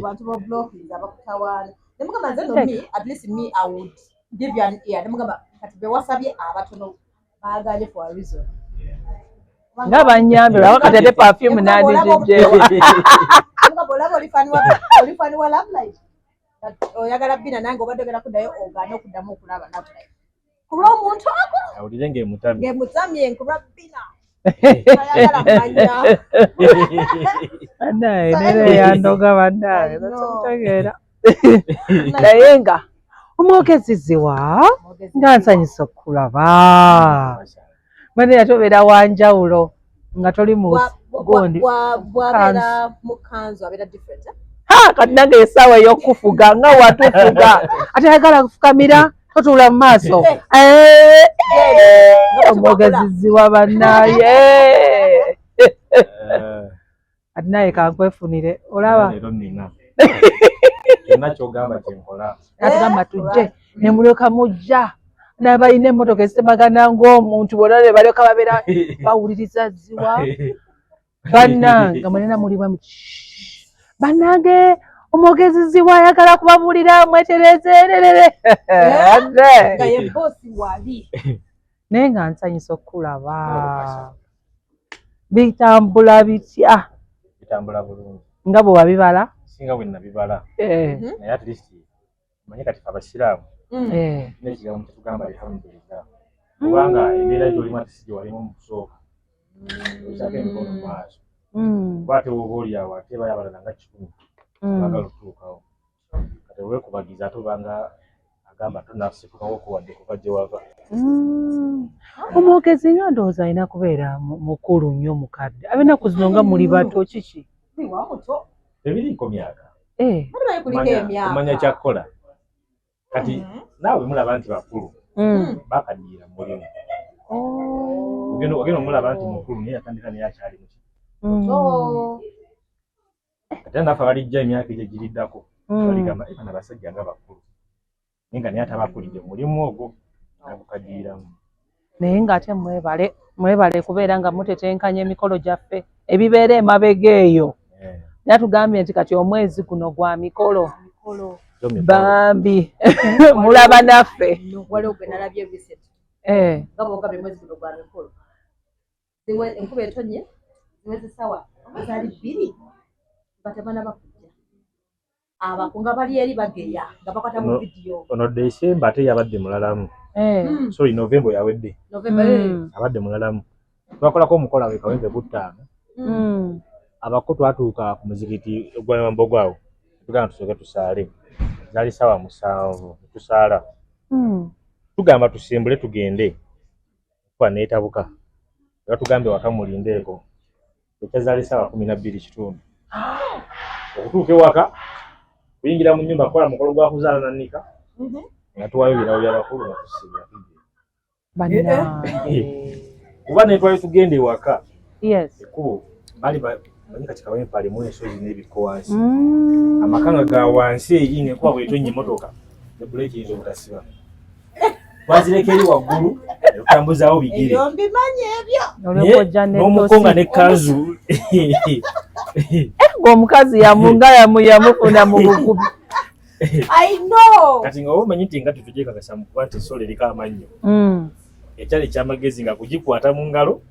bantu ba blocking abakutawaana nemugamba nze no me at least me I would give you an ear nemugamba kati be wasabye abatono baaganye for a reason nga banyambe wakati ate perfume nadijjewa nga bolabo olifani wa love life oyagala bina nange obadde ogera kuddayo ogaana okuddamu okulaba love life kulwa omuntu ako awulire ng'emutamye nkulwa bina ayagala kumanya bannaye nere yandoga bannaye nasomutegeera naye nga omwogeziziwa nga nsanyusa okulaba bane yatobeera wanjawulo nga toli mu gundi bwabeera mu kanzu abeera different kati nange esaawa ey'okufuga nga watufuga ate ayagala kufukamira totuula mu maaso omwogeziziwa bannaye ati naye kankwefunire olaba atugamba tujje ne mulyoka mujja n'abalina emmotoka ezitemagana ng'omuntu bonna ne balyoka babeera bawuliriza ziwa bannanga mwenena muliba bannange omwogeziziwa ayagala kubabuulira mweterezererere nga ye boosi wali naye nga nsanyusa okulaba bitambula bitya bitambula bulungi nga bwe wabibala singa bwe nabibala naye at least manye kati abasiraamu n'ekigambo tetugamba alhamdulillah kubanga embeera gy'olimu ate si gye walimu mu kusooka okyako emikono mu maaso kuba ate woba oli awo ate bayabalana nga 10 bagala otuukawo kati weekubagiza ate obanga agamba tonasifukawo okuwadde kuva gye wava omwogezi nga ndowooza alina kubeera mukulu nnyo mukadde abenaku zino nga muli bato kiki tebiriiko myaka kumanya kyakkola kati naawe mulaba nti bakulu bakaddiira mu mulimu ogenda omulaba nti mukulu naye yatandika naye akyali muki ate naffe balijja emyaka egyo giriddako baligamba bano abasajja nga bakulu naye nga naye atabakulidde mulimu ogwo agukaddiiramu naye ng'ate mwebale kubeera nga mutetenkanya emikolo gyaffe ebibeera emabega eyo naye tugambye nti kati omwezi guno gwa mikolo bambi mulaba naffe waliwo gwe nalabye visit nga bwogambye omwezi guno gwa mikolo enkuba etonye ziweze sawa zaali 2 nga tebanaba kujja abakunga bali eri bageya nga bakwata mu vidiyo ono December ate yabadde mulalamu sorry November yawedde abadde mulalamu twakolako omukola we kawempe gutaano abako twatuuka ku muzikiti ogw'Ambogo awo tugamba tusooke tusaale zaali sawa 7 tusaala tugamba tusimbule tugende kuba neetabuka batugambye waka mulindeeko ekyazaali sawa 12 kitundu okutuuka ewaka kuyingira mu nnyumba kukola mukolo gwa kuzaala nanika nga tuwayo birawo by'abakulu nga tusibya kuba netwali tugenda ewaka ekkubo baali manyi kati kawempe alimu ensozi n'ebikko wansi amaka nga ga wansi eri ng'enkuba bw'etonnya emmotoka ne buleeki eyinza obutasiba twazireka eri waggulu okutambuzaawo bigere n'omukonga n'ekkanzu ng'omukazi yamufuna mu bukubi kati nga womanyi nti nga tetujekakasa mukuba nti ensolo eriko amannyo ekyali ekyamagezi nga kugikwata mu ngalo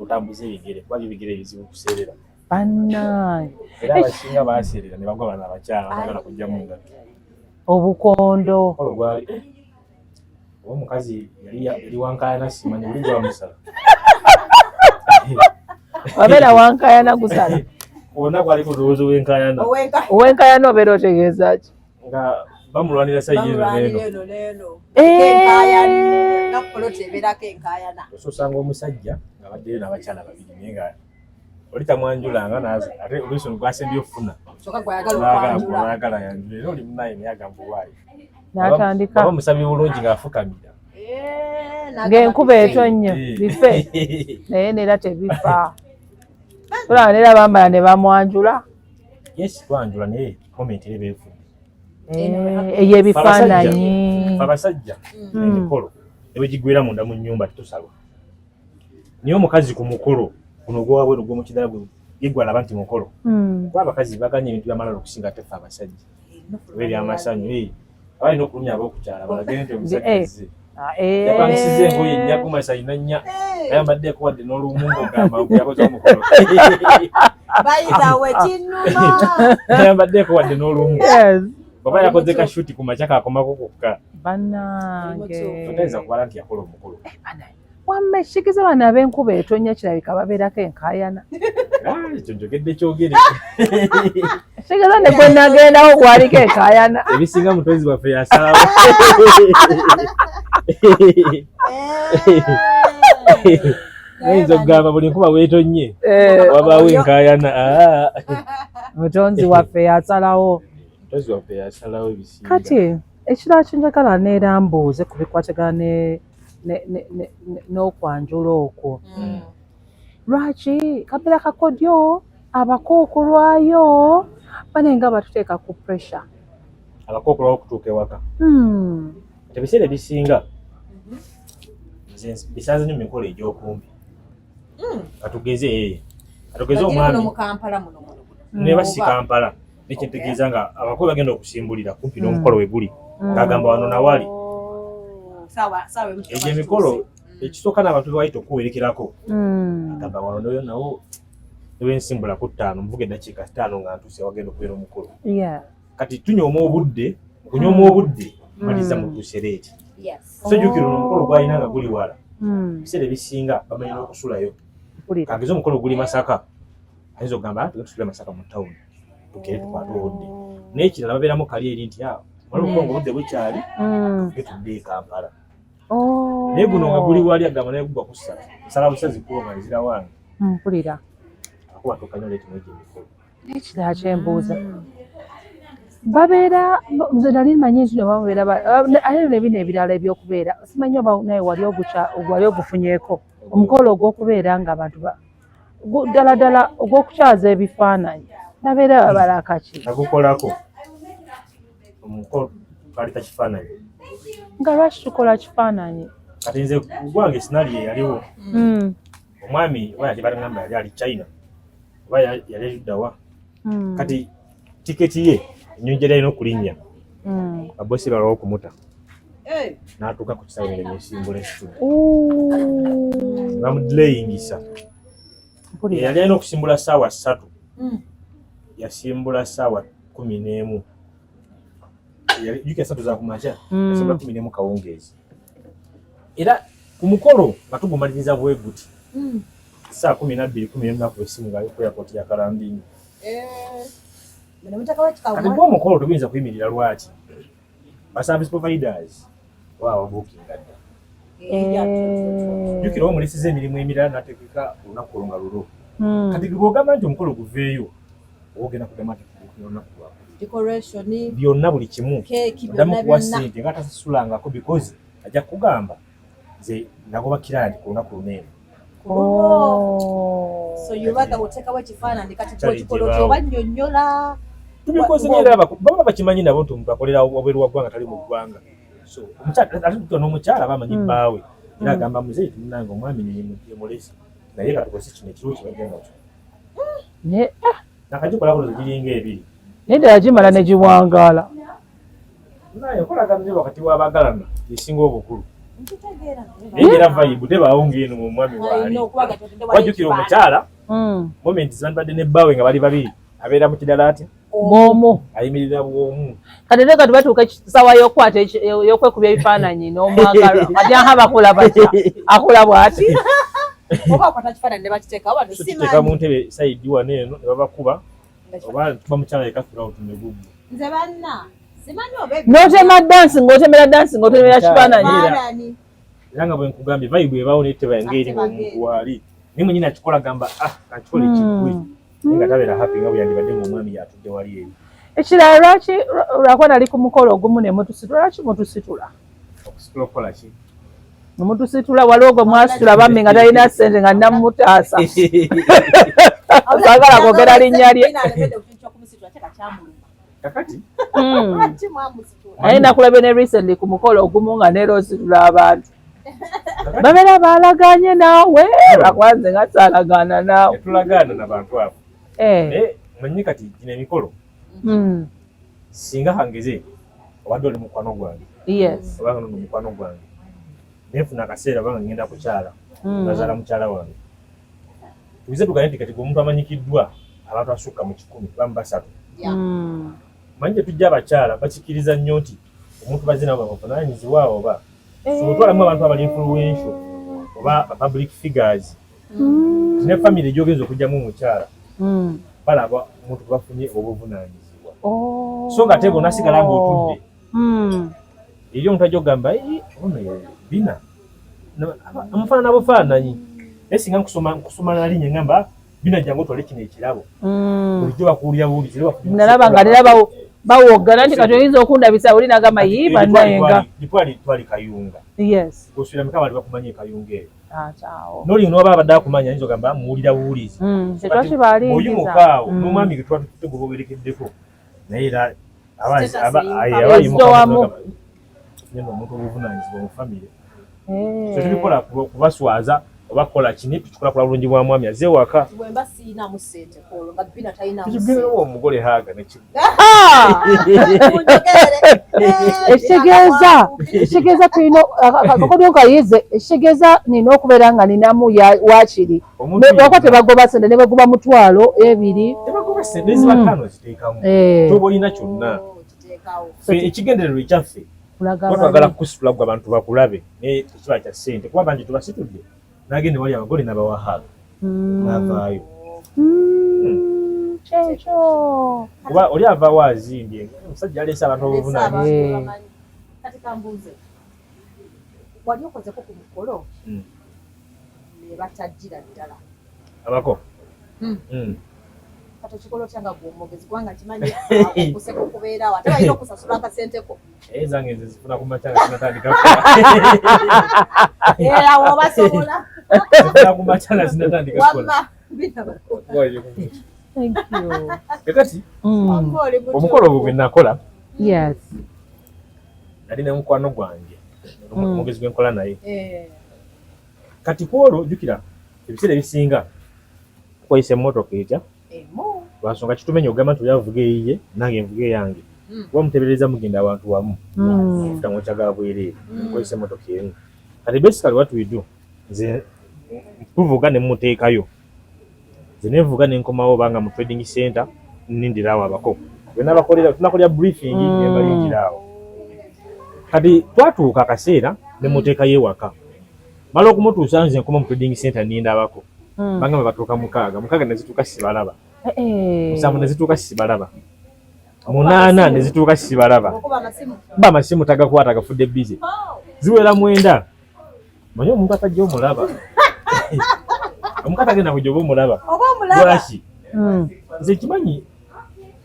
otambuza ebigere kuba ebigere ebizibu kuseerera era abasinga baaseerera ne bagwa bana abakyala bagala kujja mu ngalo obukondo gwali oba omukazi yali wankayana simanyi buli gwamusala wabeera wankayana gusala wonna kwaliko olowooza owenkayana obeera otegeeza ki nga bamulwanira sayidi eno neeno ososanga omusajja nga baddeyo n'abakyala babiri naye nga oli tamwanjulanga ate oluusi gwasembye okufuna ayagala yanjula era oli munaye naye agamba owaayo n'atandika aba musabye bulungi ng'afukamira ng'enkuba etonnya bife naye neera tebifa tulaba neera bambala ne bamwanjula yes twanjula naye komenti ere beefudde eyo ebifaananyi abasajja emikolo ne bwe gigwera munda mu nnyumba tetusalwa naye omukazi ku mukolo guno gwawabweru gw'omukidala yegwala abantu mukolo abakazi baganye ebintu byamalala okusinga tefa abasajja beri amasanyu abali n'okulumya ab'okukyala balagende omusajja yapanisiza engoye nnya kumasanyu nannya ayambaddeeko wadde n'olumu ng'ogamba yakoze omukolo bayizawe kinnuma ayambaddeeko wadde n'olumu baba yakoze kashuti ku makya kakomako kokka bannange otayinza kubala nti yakola omukolo wamme shikiza bano ab'enkuba etonnya kirabika babeerako enkaayana ekyo njogedde kyogere shikiza ne gwe nagendawo gwaliko enkaayana ebisinga mutozi waffe yasalawo ayinza okugamba buli nkuba weetonye wabaawo enkaayana mutonzi waffe yasalawo mutozi waffe yasalawo ebisinga kati ekirala kyenjagala neera mbuuze ku bikwatagana n'okwanjula okwo lwaki kabeera kakodyo abakookolwayo banenga batuteeka ku pressure abakookolwayo okutuuka ewaka ebiseera ebisinga bisanze nnyo emikolo egy'okumbi katugeze omwami ne basi Kampala nekyentegeeza nga abakulu bagenda okusimbulira kumpi n'omukolo we guli ng'agamba wano nawali egyo emikolo ekisooka n'abantu bebayita okuwerekerako agamba wano noyo nawo newensimbula ku 5 mvuga eddakiika 5 nga ntuuse wagenda okubeera omukolo kati tunyooma obudde okunyooma obudde maliza mu tusereeti so jjukira omukolo gwalina nga guli wala ebiseera ebisinga bamanyi n'okusulayo kageze omukolo guli Masaka ayinza okugamba tusule Masaka mu tawuni tukere tukwate obudde n'ekirala babeeramu kali eri nti waliwo okuba nga obudde bukyali getudde Kampala naye guno nga guli wali agamba naye gugwa ku 3 nsala busazi kuba nzira wange mpulira akuba tokanyola eti mwegyo emikolo n'ekirala kyembuuza babeera nze nali manyi nti nebabeera ate nebino ebirala ebyokubeera simanyi oba naye wali ogufunyeeko omukolo ogw'okubeera nga abantu ddala ddala ogw'okukyaza ebifaananyi babeera babalaka ki nagukolako omukolo twalita kifaananyi nga lwaki tukola kifaananyi kati nze gwange sinali yaliwo omwami oba yali balagamba yali ali China oba yali eddawa kati tiketi ye ennyonyi yalina okulinnya babosi balwawo okumuta n'atuuka ku kisaawe nga yesimbula esitula bamudilayingisa yali alina okusimbula ssaawa 3 yasimbula ssaawa 11 jjukira 3 za kumakya yasimbula 11 kawungeezi era ku mukolo nga tugumaliriza bwe guti saa 12:11 naku essimu nga ku airport ya Kalambini kati gwe omukolo tuguyinza kuyimirira lwaki baservice providers waawa bookinga dda jjukira omulisiza emirimu emirala n'ategeka olunaku olwo nga lulo kati bw'ogamba nti omukolo guveeyo ogenda kugamba nti olunaku lwakwe byonna buli kimu oddamu kuwa ssente nga tasasulangako because ajja kugamba nze nagoba kirala nti ku lunaku luneeno tubikoze baba bakimanyi nabo nti omuntu akolera wabweru wa ggwanga tali mu ggwanga so omukyala n'omukyala bamanyi bbaawe era agamba muzeeyi tumunange omwami yemulesi naye katukozesa kino ekiriwo kibagenda kyo nakagikola kulo giringa ebiri naye ddala gimala ne giwangaala naye enkolagana ne wakati w'abagalana esinga obukulu naye era vayibu tebaawo ng'eno mu mwami waali wajjukira omukyala momenti zibandibadde ne bbaawe nga bali babiri abeera mu kidala atya bwomu ayimirira bwomu kati ne kati batuuka ekisawa y'okukwata y'okwekubya ebifaananyi n'omwagalwa kati aha bakula batya akula bw'ati oba akwata kifaananyi ne bakiteekawo bano kiteeka mu ntebe sayidi wano eno ne babakuba oba tuba mukyala yekafula otume gugu nze banna simanyi oba n'otema dansi ng'otemera dansi ng'otemera kifaananyi era nga bwe nkugambye vayibu ebaawo naye teba ng'eri ng'omuntu waali naye mwenyini akikola gamba kakikole kigwe naye nga tabeera happy nga bwe yandibadde ng'omwami yatudde wali eri ekirala lwaki lwakuba nali ku mukolo ogumu ne mutusitula lwaki mutusitula okusitula okukola ki mutusitula waliwo gwe mwasitula bambi nga talina ssente nga namutaasa saagala kwogera linnya lye kakati naye nakulabye ne recently ku mukolo ogumu nga neera ositula abantu babeera baalaganye naawe lwakwanze nga saalagaana naawe tulagaana nabantu abo manyi kati gino emikolo singa hangeze obadde oli mukwano gwange obanga nono mukwano gwange nenfuna akaseera obanga ngenda kukyala nazaala mukyala wange tubize tugane nti kati omuntu amanyikiddwa abantu asukka mu 100 bamu 3 manyi tujja abakyala bakikiriza nnyo nti omuntu bazina bavunaanyizibwa oba sobutwalamu abantu abali influential oba public figures ne family gyogenza okujjamu omukyala balaba omuntu bafunye obuvunaanyizibwa so nga tebo nasigala ng'otudde eri omuntu ajja okugamba ono bina amufaanana bufaananyi naye singa nkusoma nalinnya ngamba bina jangu otwale kino ekirabo bulijjo bakuwulira buwulizire nalaba nga nera bawoggana nti kati oyinza okundabisa oli nagamba yi bannayenga twali kayunga gosubira meka bali bakumanya ekayunga eyo noli noba abadde akumanya ayinza ogamba muwulira buwulizi oyimukaawo n'omwami ge twatutte gwe boberekeddeko naye era abayimukamu omuntu obuvunaanyizibwa mu famire so tubikola kubaswaza oba kukola kini tukikola kula bulungi bwa mwami azze waka tukigerewo omugole haaga ekitegeeza tulina akakodyo kayize ekitegeeza nina okubeera nga ninamu wakiri waka tebagoba sente ne bagoba mutwalo 2 tebagoba sente ezibataano ziteekamu toba olina kyonna ekigendererwa ekyaffe twagala kukusitula gwe abantu bakulabe naye tekiba kya ssente kuba bangi tubasitudde nagende wali abagole n'abawahaaga n'avaayo kyekyo kuba oli avaawo azimbye omusajja aleese abantu obuvunaanyizibwa kati kambuuze wali okozeko ku mukolo ne batajjira ddala abako kati ekikolo kyanga gw'omwogezi kubanga kimanyi okuseko kubeerawo ate balina okusasula akasenteko zange nze zifuna ku makyanga sinatandika awo obasobola zifuna ku makyanga sinatandika kukola kakati omukolo ogwo gwe nakola nali ne mukwano gwange omwogezi gwe nkola naye kati kwolwo jjukira ebiseera ebisinga tukwayisa emmotoka etya lwansonga kitumenya ogamba nti oli avuga eyiye nange envuga eyange kuba mutebereza mugenda abantu wamu ofuta ngokyagala bwereere nkwayisa emmotoka emu kati basically what we do nze tuvuga ne mmuteekayo nze nevuga nenkomawo obanga mu trading center nnindirawo abako benabakolera tunakolera briefing nembalindiraawo kati twatuuka akaseera ne muteekayo ewaka mala okumutuusa nze nkoma mu trading center nindabako bangamba batuuka mukaaga nezituuka sibalaba 7 nezituuka sibalaba 8 nezituuka sibalaba ba amasimu tagakwata gafudde busy ziwera 9 manyi omuntu atajja omulaba omukata agenda kujoba omulaba lwaki nze kimanyi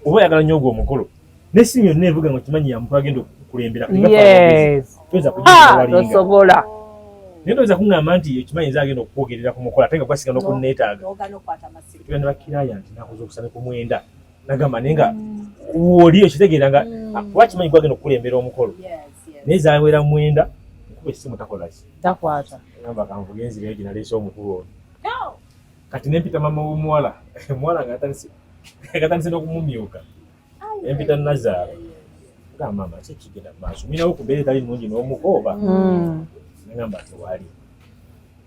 oba oyagala nnyo ogwo omukolo n'essimu yonna evuga nga kimanyi ya muntu agenda okukulembera toyinza tosobola naye toyinza kuŋŋamba nti ekimanyi nze agenda okukwogerera ku mukolo ate nga kwasiga n'okunneetaaga tugenda bakiraya nti nakoze okusana ku 9 nagamba naye nga oli ekitegeera nga kuba kimanyi gwagenda okukulembera omukolo naye zawera 9 nkuba essimu takolaki takwata gamba kanvuga enzira eyo gye naleese omukulu ono kati nempita mama w'omuwala omuwala ngaatandise n'okumumyuka nempita nazaala gamba mama kyekigenda maaso ninawo ku mbeera etali nnungi n'omukooba nagamba tewali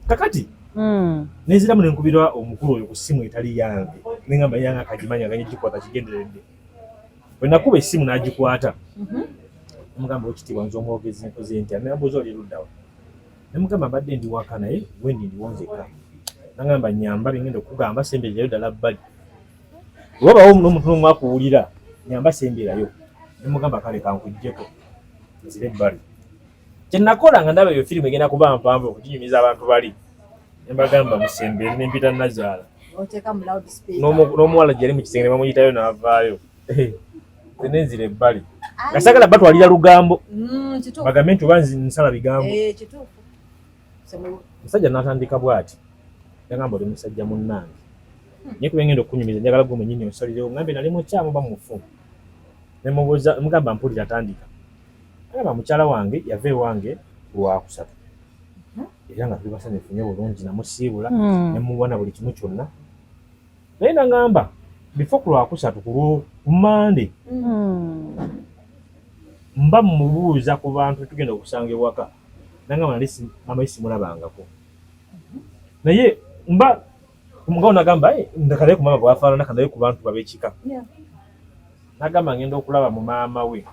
kakati neziramu nenkubirwa omukulu oyo ku ssimu etali yange nengamba yange akagimanya aganye gikwata kigenderedde bwe nakuba essimu n'agikwata nemugamba okitiibwa nze omwogezi nkoze ntya nembuuza oli luddawa nemugamba mbadde ndi waka naye wendi ndiwonzeka nagamba nyamba bengenda okugamba semberayo ddala bbali obabawo n'omuntu n'omu akuwulira nyamba semberayo nemugamba kale kankuggyeko nzire ebbali kyenakola nga ndaba eyo firimu egenda kuba mpanvu okuginyumiza abantu bali nembagamba musembere nempita nazaala n'omuwala gyali mu kisenge ne bamuyitayo n'avaayo tenenzira ebbali nga sagala batwalira lugambo bagambe nti oba nsala bigambo musajja n'atandika bw'ati yagamba oli musajja munnange naye kuba ngenda okunyumiza njagala gwe mwennyini onsalirewo ngambe nali mukyamu ba mufu nemubuuza mugamba mpulira atandika agamba mukyala wange yava ewange lwakusatu era nga tuli basanyufu nnyo bulungi namusiibula nemuwana buli kimu kyonna naye nagamba before ku Lwakusatu ku Monday mba mubuuza ku bantu tugenda okusanga ewaka nangamba amazzi mulabangako naye mba omugabo nagamba ndakale ku mama bwafaanana kandaye ku bantu babekika nagamba ngenda okulaba mu maama we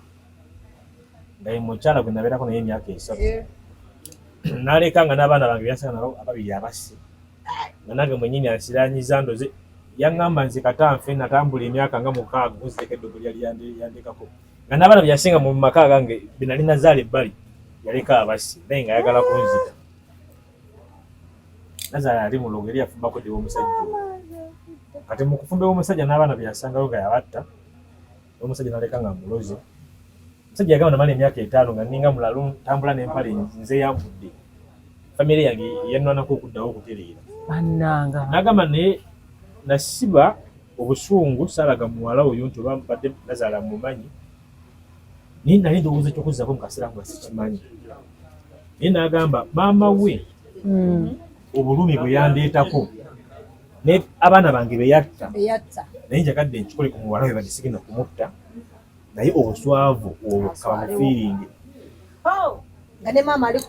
ngaye mukyala gwe nabeerako naye emyaka 3 naleka nga n'abaana bange byansanga nabo ababiri abasi nga nange mwennyini ansiranyiza ndoze yaŋŋamba nze katanfe natambula emyaka nga 6 nzitekedde oku lyali yandekako nga n'abaana byasinga mu maka gange benali nazaala ebbali yaleka abasi naye nga ayagala kunzita nazaala ali mulogo eri afumbako dewa omusajja kati mu kufumba omusajja n'abaana byasangayo nga yabatta omusajja naleka nga muloze omusajja yagamba namala emyaka 5 nga ninga mulalu tambula n'empale nze yambudde famire yange yannwanako okuddawo okutereera nagamba naye nasiba obusungu saalaga muwala oyo nti oba mbadde nazaala mumanyi naye nali ndowooza ekyokuzzako mu kaseera nga sikimanyi naye nagamba maama we obulumi bwe yandeetako ne abaana bange beyatta naye njagadde nkikole ku muwala we badde sigenda kumutta naye obuswavu obwo kaba mufiiringe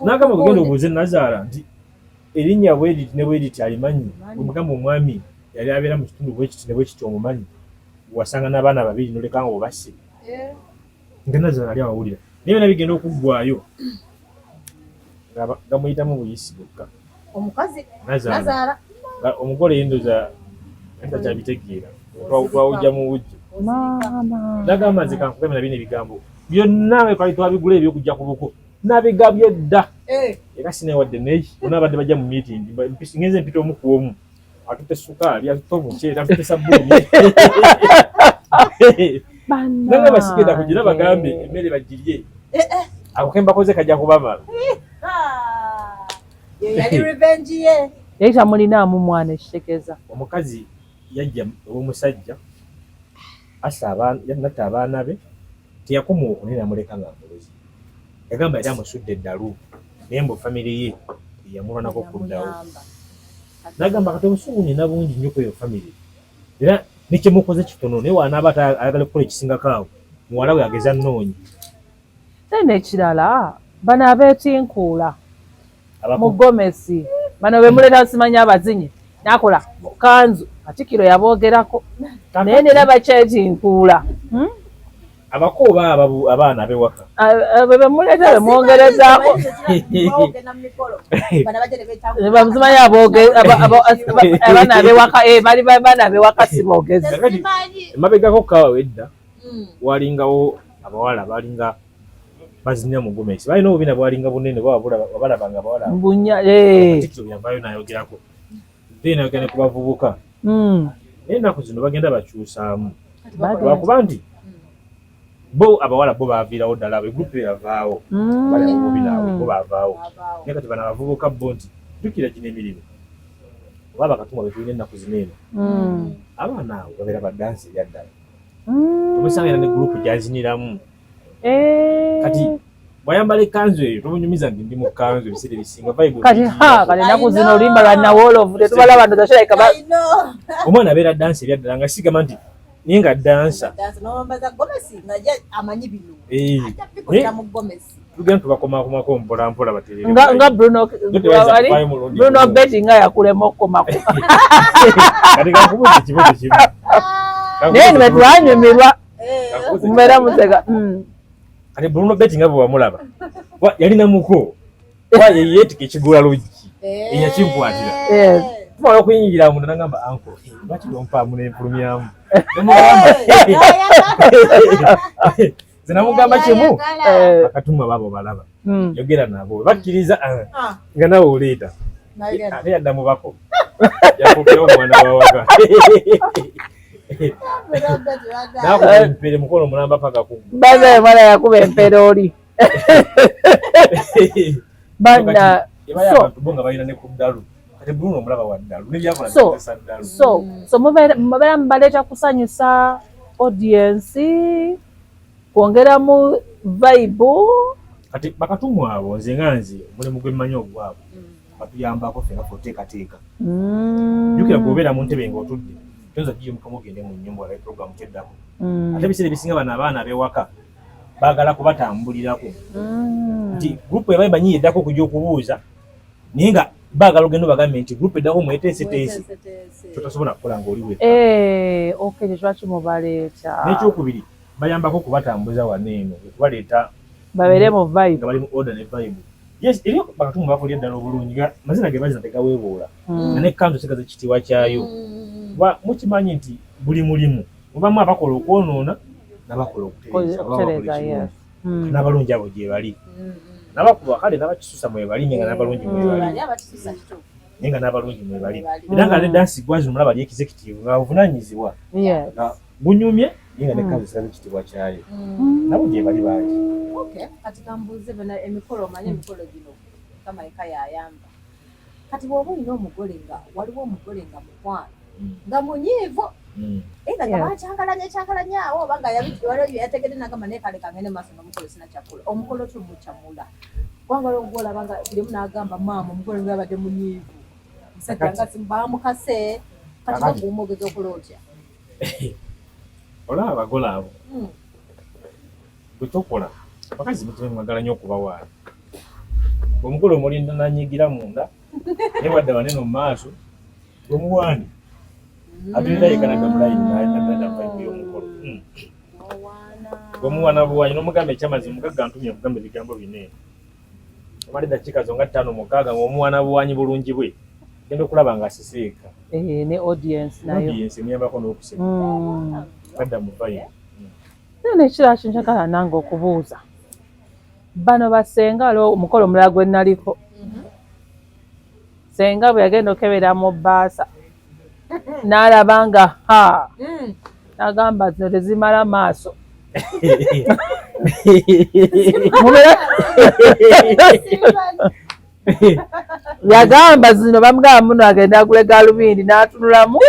nagamba kugenda obuuze nazaala nti erinnya bwediti ne bwediti alimanyi omugamba omwami yali abeera mu kitundu bwekiti ne bwekiti omumanyi wasanga n'abaana babiri noleka nga obasi nga nazaala ali awawulira naye byonna bigenda okuggwayo nga muyitamu buyisi bwokka omukazi nazaala omugole yendoza takyabitegeera twawujja mu wujja nagamba nze kankugambe nabina ebigambo byonna twali twabigula ebyokujja ku buko nabigabye dda era sinewadde naye bona abadde bajja mu meeting ngenze mpita omu ku omu atutte sukaali atutte omuceere atutte sabbuuni nagamba sigenda kugira bagambe emmere bagirye ako kembakoze kajja kubamala yali tamulinaamu mwana ekitegeeza omukazi yajja ow'omusajja natta abaana be teyakoma okunena muleka nga mulozi yagamba yali amusudde eddalu naye mbu famire ye yamulwanako okuddawo nagamba kati obusungu nina bungi nnyo kweyo famire era nekyemukoze kitono naye wanaaba ayagala okukola ekisingako awo muwala we ageza nnoonya naye nekirala bano abeetinkuula mu gomesi bano bemuleeta nsimanya abazinyi nakola kanzu Katikkiro yaboogerako naye nera bakyetinkuula abakooba abaana abewaka bemuleeta bemwongerezaako bamuzimanyi abaana abewaka bali baana abewaka si boogezi emabegako kawa edda walingawo abawala balinga bazinya mu gomesi balina obubina bwalinga bunene wabalabanga abawala Katikkiro yavaayo nayogerako nayogera ne ku bavubuka naye ennaku zino bagenda bakyusaamu lwakuba nti bo abawala bo baviirawo ddala egurupu yavaawo bali abobinaabwe bo bavaawo naye kati bano abavubuka bo nti jjukira gino emirimu oba bakatumwa be tulina ennaku zino eno abaana abo babeera badansi eryaddala omusanga era ne gurupu gyaziniramu kati bwayambala ekanzu eyo tomunyumiza nti ndi mu kanzu ebiseera ebisinga kati ennaku zino olimba lwannawolovu tetubalaba ndozashalaika omwana abeera dansi eryaddala nga sigamba nti naye nga dansa tugenda tubakomakomako mpolampola nga Bruno Betty nga yakulema okukomako kati kankubuuza ekibuuzo kimu naye nime twanyumirwa mbeera museka kati Bruno Betty nga bwe wamulaba yalina muko yeyeetika ekigula luggi eyakinkwatira tumala okuyingira munda nagamba anko lwaki lompaamu nenfulumyamu nze namugamba kimu akatuma baabo balaba yogera nabo bakkiriza nga nawe oleeta ate yadda mu bako yakukira omwana wawaka nakuba empere mukono mulamba paka kugu bazaye mwana yakuba empere oli bana abantu bo nga balina ne ku ddalu kati Bruno omulaba wa ddalu nebyakola ddalu so mubeera mubaleeta kusanyusa audience kwongeramu vibe kati bakatumwa abo nze nga nze omulimu gwe mmanyi ogwabo batuyambako fena oteekateeka jjukira bw'obeera mu ntebe ng'otudde tonza giyo mukomo gende mu nyumba ya program kyeddako ate bisere bisinga bana abaana abewaka bagala kubatambulirako nti group yabaye banyi yeddako kujja okubuuza naye nga bagala ogenda obagambe nti group eddako mweteeseteese totasobola kukola ng'oliwe okay lwaki mubaleeta n'ekyokubiri bayambako okubatambuza waneeno okubaleeta babeere mu vibe nga bali mu order ne vibe yes eri bakatumu bakolya eddala obulungi mazina ge bazina tegaweebuula nga ne kanzu sigaza ekitiibwa kyayo mukimanyi nti buli mulimu mubamu abakola okwonoona n'abakola okutereza n'abalungi abo gye bali n'abakuba kale n'abakisusa mwe bali nga n'abalungi mwe bali naye nga n'abalungi mwe bali era nga ne dansi gwazi omulaba ali executive nga buvunaanyizibwa nga gunyumye naye nga ne kanzu sigaza ekitiibwa kyayo nabo gye bali bangi. Kati kambuuze bana emikolo omanye emikolo gino kama eka yayamba kati bw'oba olina omugole nga waliwo omugole nga mukwano nga munyiivu era nga bakyankalanya awo oba nga waliwo yategedde nagamba naye kale kangende maaso n'omukolo sina kyakula omukolo tumukyamula kubanga olwo olaba nga birimu n'agamba maama omugole nga yabadde munyiivu musajja nga bamukase kati baguuma ogeza okola otya olaba abagole abo gwe tokola bakazi mutume mwagala nnyo okubawaala omukolo omulinda nanyigira munda naye wadde banene mu maaso omuwaani atulira yekanaga mulayini naddada vibe y'omukolo omuwaana buwanyi n'omugamba ekyamazima mugagga ntumye okugamba ebigambo bine omala eddakiika zo nga 5-6 ng'omuwaana buwanyi bulungi bwe genda okulaba ng'asisiika ne audience nayo emuyambako n'okuseka badda mu vibe nekirala kinjagala nange okubuuza bano basenga lo omukolo omulala gwe naliko senga bwe yagenda okebera mu bbaasa n'alaba nga n'agamba zino tezimala maaso yagamba zino bamugamba muno agenda agule galubindi n'atunulamu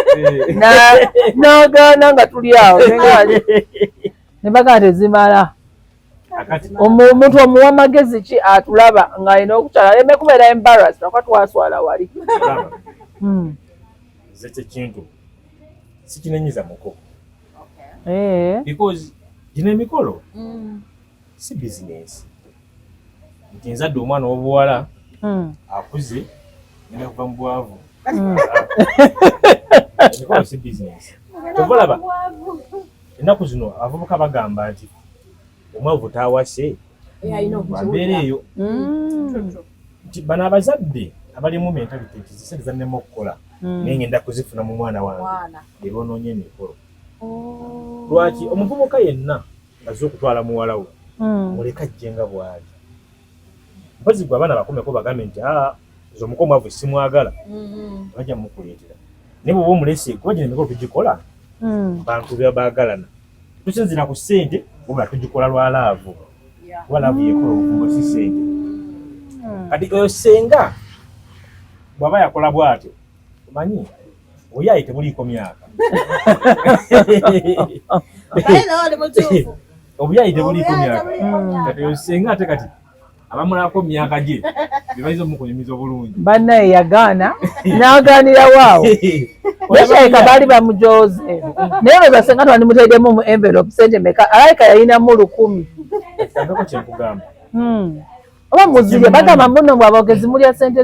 n'agaana nga tuli awo ne bagamba tezimala omuntu omuwa amagezi ki atulaba ng'alina okukyala aleme kubeera embarrassed lwaka twaswala wali nze kyekintu sikinenyiza muko because gino emikolo si bizinesi nti nzadde omwana w'obuwala akuze ngenda kuva mu bwavu emikolo si bizinesi tovalaba ennaku zino abavubuka bagamba nti omwavu taawase wambeera eyo nti bano abazadde abalimu mentality nti zisente zannema okukola naye ngenda kuzifuna mu mwana wange ebonoonya emikolo lwaki omuvubuka yenna aze okutwala muwala we muleka ajje nga bwali mpozi gwe abaana bakomeko bagambe nti nze omuko omwavu simwagala bajja mukuleetera naye bwoba omulese kuba gino emikolo tugikola bantu baagalana tusinzira ku ssente wabula tugikola lwa laavu kuba laavu yekola obufumbo si ssente kati oyo senga bw'aba yakola bw'atyo omanyi oyayi tebuliiko myaka obuyayi tebuliiko myaka kati oyo senga ate kati abamulako myaka gye bebayinza omukonyumiza obulungi bannaye yagaana n'agaanira waawo nekyaika baali bamujoze naye bwe basenga twandimutaddemu mu envelope sente meka alayika yalinamu 1,000 kambeko kyenkugamba oba muzirye bagamba muno mwe abogezi mulya sente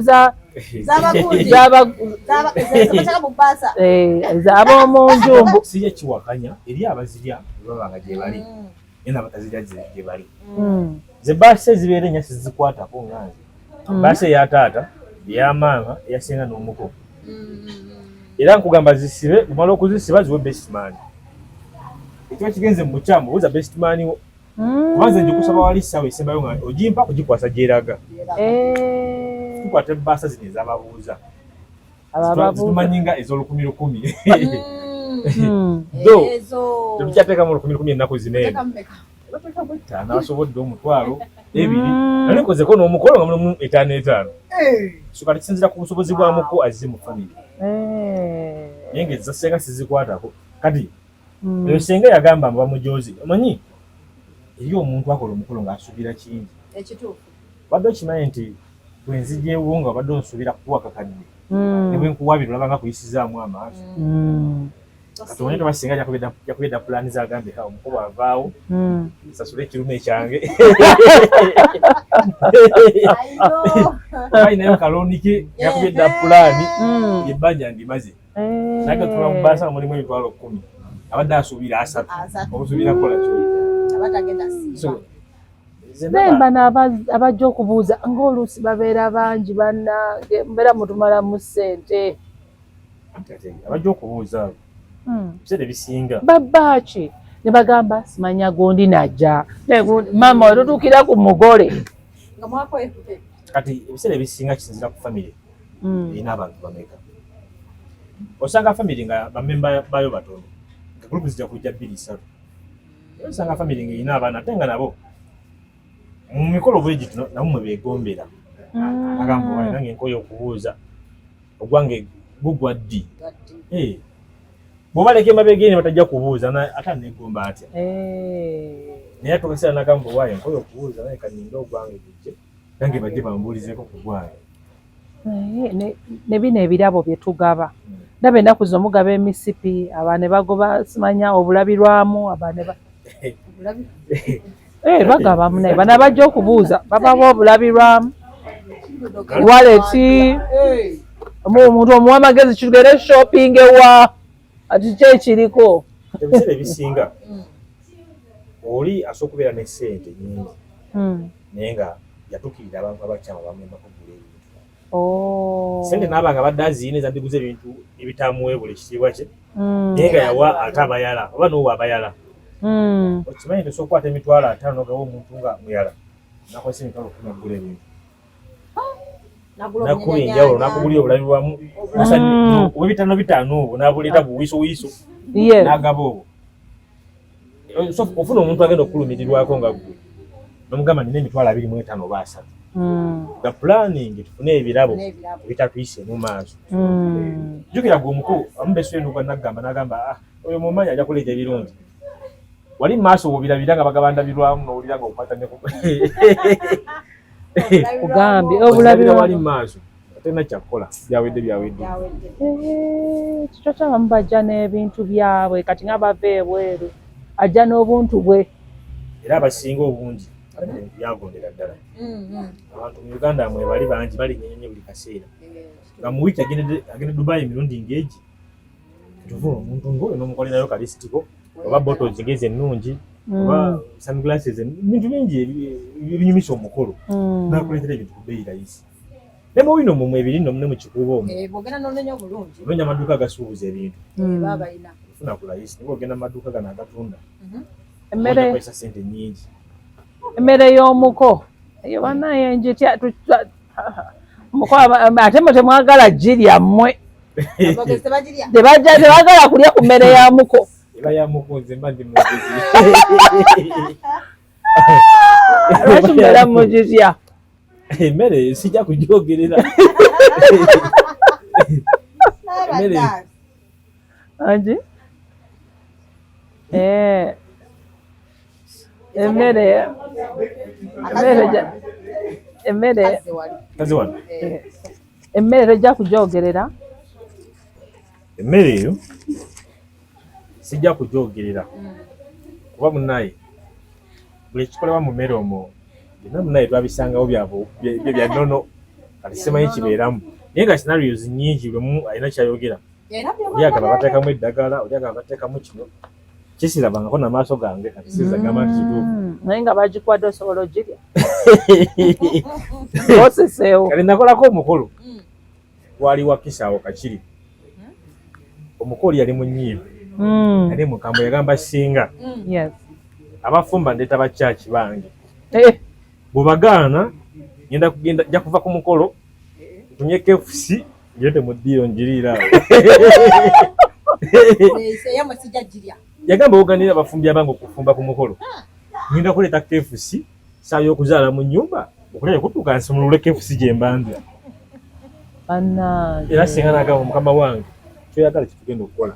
z'ab'omunjumbu sijja kiwakanya eri abazirya babanga gye bali naye n'abatazirya gye bali ze baasi ezibeera ennya sizikwatako nganze baasi eya taata ey'amaama eyasenga n'omuko era nkugamba zisibe omala okuzisiba ziwe bestman ekiba kigenze mu bukyamu buuza bestman wo kubanze nje kusaba wali ssaawa esembayo nga ogimpa kugikwasa gyeraga tukwata ebbaasa zino ez'ababuuza zitumanyi nga ez'olukumi do tebikyateekamu 10,000 ennaku zineeno n'abasobodde 1,000 2 nalikozeko n'omukolo nga mulimu 5 so kati kisinzira ku busobozi bwa muko azize mu famire naye ng'eza senga sizikwatako kati eyo senga yagamba mbu bamujozi omanyi eri omuntu akola omukolo ng'asuubira kingi badde okimanyi nti bwe nzigyewo nga badde onsuubira kukuwa kakadde ne bwe nkuwabira olaba nga kuyisizaamu amaaso Katonda basinga yakubeda plan za gambe ha omukuba avaawo sasule ekirume kyange nayo kalonike yakubeda plan yebanja ndimaze naga tulambasa mulimu ebitwalo 10 abadde asuubira 3 obusuubira kola kyo abatagenda siba Bana abajja okubuuza ng'oluusi babeera bangi bannange mbeera mutumala mu ssente abajja okubuuza biseera ebisinga babaki ne bagamba simanya gundi najja maama otutuukira ku mugole nga mwako kati ebiseera ebisinga kisinzira ku famire erina abantu bameka osanga famire nga bamemba bayo batono nga gulupu zijja kujja 2-3 osanga famire nga erina abaana ate nga nabo mu mikolo bwe gityo nabo mwe beegombera agamba wayi nange nkoye okubuuza ogwange gugwa ddi bw'obaleka emabegeni batajja kubuuza ate aneegomba atya naye atukaseera nagamba wayi nkoye okubuuza naye kaninga ogwange gujje nange bajje bambuulizeeko ku gwange ne bino ebirabo bye tugaba ndaba ennaku z'omugaba emisipi abaana ne bagoba simanya obulabirwamu abaana bagaba munaye bana bajja okubuuza bababa obulabirwamu waleti omuntu omuwa amagezi kitugere shopping ewa ati kyekiriko ebiseera ebisinga oli asobola okubeera ne ssente nyingi naye nga yatukirira abantu abakyama bamwemba kugula ebintu ssente n'abanga badde aziine zandiguza ebintu ebitamuweebula ekitiibwa kye naye nga yawa ate abayala oba n'owa abayala okimanyi nti osobola okukwata emitwalo 5 n'ogawa omuntu nga muyala nakozesa emitwalo 10 agula ebintu nakula enjawulo nakugulira obulabirwamu obw'ebitaano obwo n'abuleeta buwiisowiiso n'agaba obwo ofuna omuntu agenda okukulumirirwako nga gwe nomugamba nina emitwalo 25 oba 3 nga planning tufune ebirabo ebitatuyise mu maaso jjukira gwe omukulu amubesuenugwa n'agamba oyo mumanyi ajja kuleeta ebirungi wali maaso obirabira nga bagabandabirwamu n'owulira nga okwatanye kugambye obulabira wali maaso atena kyakukola byawedde kikyo kyabamu bajja n'ebintu byabwe kati nga bava ebweru ajja n'obuntu bwe era abasinga obungi byagondera ddala abantu mu Uganda mwe bali bangi balinyenyenye buli kaseera nga mu wiiki agende Dubai emirundi ng'egi tuvuna omuntu ng'oyo n'omukolerayo kalisitiko oba bottles ng'ezo ennungi oba sunglasses ebintu bingi ebinyumisa omukolo nakuleetera ebintu ku bbeeyi layisi ne mu wino mumwe ebiri nno mune mu kikuubo omwo bw'ogenda n'onenya obulungi onoonya amaduuka agasuubuza ebintu baabalina ofuna ku layisi naye bw'ogenda mu maduuka gano agatunda emmere ssente nnyingi emmere y'omuko eyo banaye njitya omuko ate mwe temwagala girya mmwe tebagala kulya ku mmere ya muko eba ya muko nze mba ndi mugezi lwaki mbeera mugitya emmere sijja kugyogerera anti emmere tejja kugyogerera emmere eyo sijja kugyogerera kuba munaye buli ekikolebwa mu mmere omwo byonna munaye twabisangawo byabwe bya nnono kati simanyi kibeeramu naye nga scenarios nnyingi bwemu alina kyayogera oli agamba bateekamu eddagala oli agamba bateekamu kino kisirabangako namaaso gange kati sizagamba nti kituufu naye nga bagikwadde osobola ogirya oseseewo kati nakolako omukolo wali wa kisaawo kakiri omukolo yali munyiivu yali mukambo yagamba singa abafumba ndeeta bakyaki bange bwebagaana nja kuva ku mukolo ntunye KFC ngende mu ddiiro njiriiraawo yagamba oganira abafumbi abange okufumba ku mukolo ngenda kuleeta KFC saa y'okuzaala mu nnyumba okulya kutuuka nsumulule KFC gye mbandira era singa nagamba mukama wange kyoyagala kitugenda okukola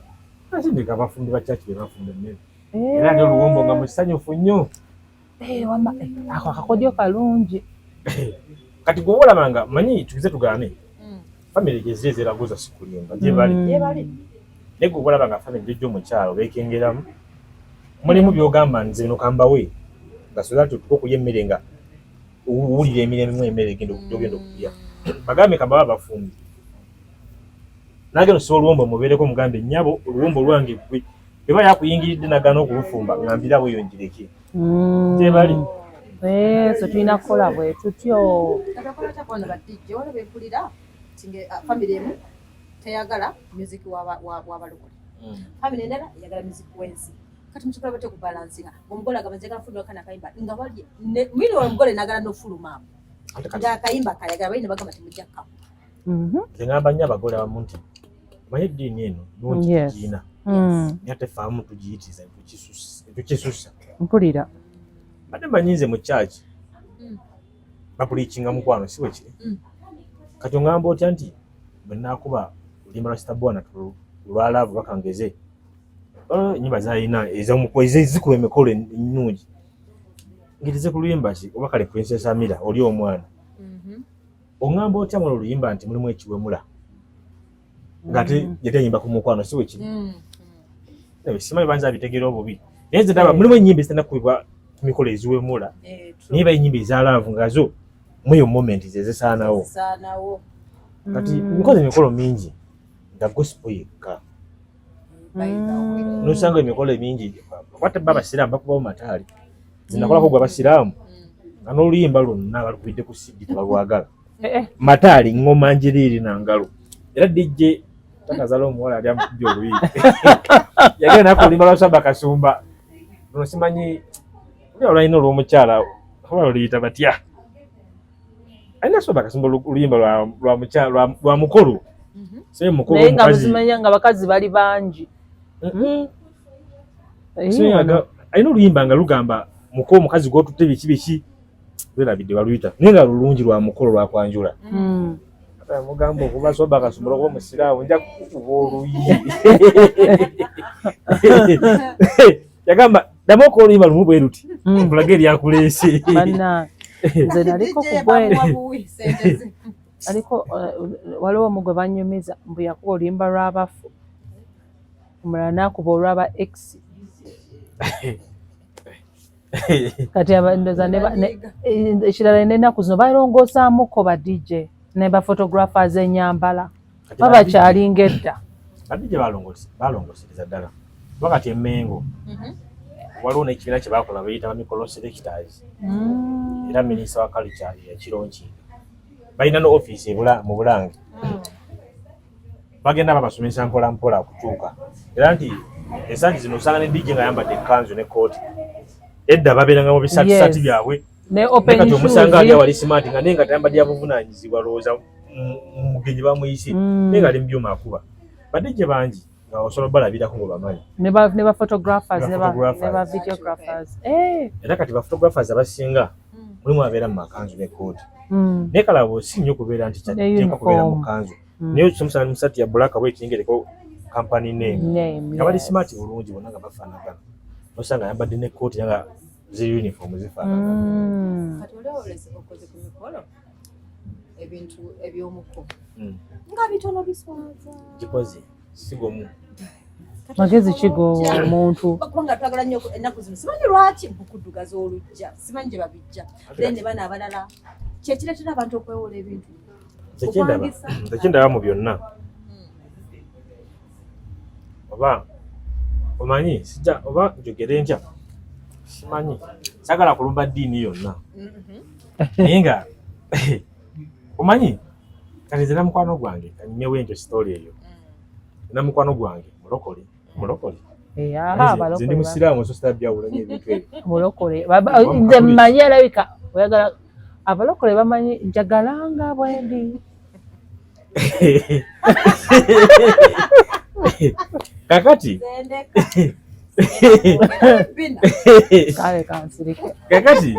asindika abafumbi bakyaki be bafumba emmere era ndi oluwombo nga musanyufu nnyo ako akakodyo kalungi kati gwe olabanga manyi tugize tugaane famire gye ziri ezeraguza sikulimba gye bali naye gwe olaba nga famire jjojjo omukyalo beekengeramu mulimu by'ogamba nze bino kambawe nga soza tutuka okulya emmere nga owulira emirememu emmere ogenda okulya bagambe kambawe abafumbi nageno si oluwombo mubeereko mugambe nnyabo oluwombo lwange gwe eba yakuyingiridde nagana okulufumba ngambira bweyongereke tebali so tulina kukola bwe tutyo katakola kyakwana badijje wala beempulira tinge famire emu teyagala music w'abalokole famire endala eyagala music w'ensi kati mukikola batya okubalansinga omugole agamba nze gafuluma kana kayimba nga wali mwini omugole nagala n'ofuluma nga akayimba kayagala balina bagamba timujja kkamu nze ngamba nnyo abagole abamu nti manye eddiini eno nungi tugiina naye ate faamu tugiyitiza tukisusa mpulira badde manyinze mu kyaki bapuliikinga mukwano si bwe kiri kati ongamba otya nti bwe naakuba oluyimba lwa sitabwana lwalaavu bakangeze ennyimba zalina ezikuba emikolo ennungi ngirize ku luyimba ki oba kale Princess Amira oli omwana ongamba otya muno oluyimba nti mulimu ekiwemula ng'ate yatayimba ku mukwano si bwe kiri simanyi banza abitegeera obubi naye nze ndaba mulimu ennyimba ezitannakubibwa ku mikolo eziwemula naye ba ennyimba ezalaavu ngazo muyo moment zezisaanawo kati mikozi emikolo mingi nga gospel yekka nosanga emikolo emingi kwata babasiraamu bakubawo mataali zinakolako gwe abasiraamu nga n'oluyimba lwonna balukubidde ku sidi tebalwagala mataali ngoma njiriiri nangalo era dijje takazala omuwala ali amukubye oluyimba yagenda naku oluyimba lwa Saba Kasumba luno simanyi olwalina olw'omukyala oba luyita batya alina Saba Kasumba oluyimba lwa mukolo naye nga muzimanya nga bakazi bali bangi alina oluyimba nga lugamba muko omukazi gwotutte biki lwerabidde baluyita naye nga lulungi lwa mukolo lwakwanjula mugamba okuba Saba Kasumba okuba omusiraamu nja kukuba oluyi yagamba ddamu okola oluyimba lumu bwe luti mpulaga eryakuleese nze naliko kubwere aliko waliwo omugwe banyumiza mbu yakuba oluyimba lw'abafu omulala nakuba olw'aba x kati abandoza ekirala n'ennaku zino balongosaamuko ba DJ ne ba photographers enyambala babakyalinga edda badije balongosereza ddala wakati Emmengo waliwo n'ekibiina kye bakola bayita bamikolo selectors era minisita wa culture yakironkinga balina no office mu Bulange bagenda babasomesa mpola mpola okukyuka era nti ensangi zino osanga ne DJ nga ayambadde ekkanzu ne kooti edda babeeranga mu bisatisati byabwe kati omusanga ali awali smart nga naye nga tayambadde yabuvunaanyizibwa lowooza mugenyi bamuyise naye nga ali mu byuma akuba badijje bangi nga osobola balabirako nga bamanyi ne ba photographers ne ba videographers era kati ba photographers abasinga mulimu abeera mu makanzu ne kooti naye kalabo si nnyo kubeera nti kyateekwa kubeera mu kanzu naye omusana musati ya black bwekingereko company name nga bali smart bulungi bonna nga bafaanagana osanga ayambadde ne kooti nga ziri uniform zifaanagana kati olowoleza okoze ku mikolo ebintu ebyomuko nga bitono biswaza gikoze sigomu magezi kigo omuntu kubanga twagala nnyo ennaku zino simanyi lwaki bukuddugaza olujja simanyi gye babijja then ne bana abalala kyekireetera abantu okwewola ebintu tekindaba mu byonna oba omanyi sijja oba njogere ntya simanyi sagala kulumba ddiini yonna naye nga omanyi kati nze namukwano gwange kanyimewo entyo sitooli eyo namukwano gwange mulokole nze ndi musiraamu so sitabyawulanye ebintu ebyo mulokole nze mmanyi alabika oyagala abalokole bamanyi njagalanga bwendi kakati kale kansirike kakati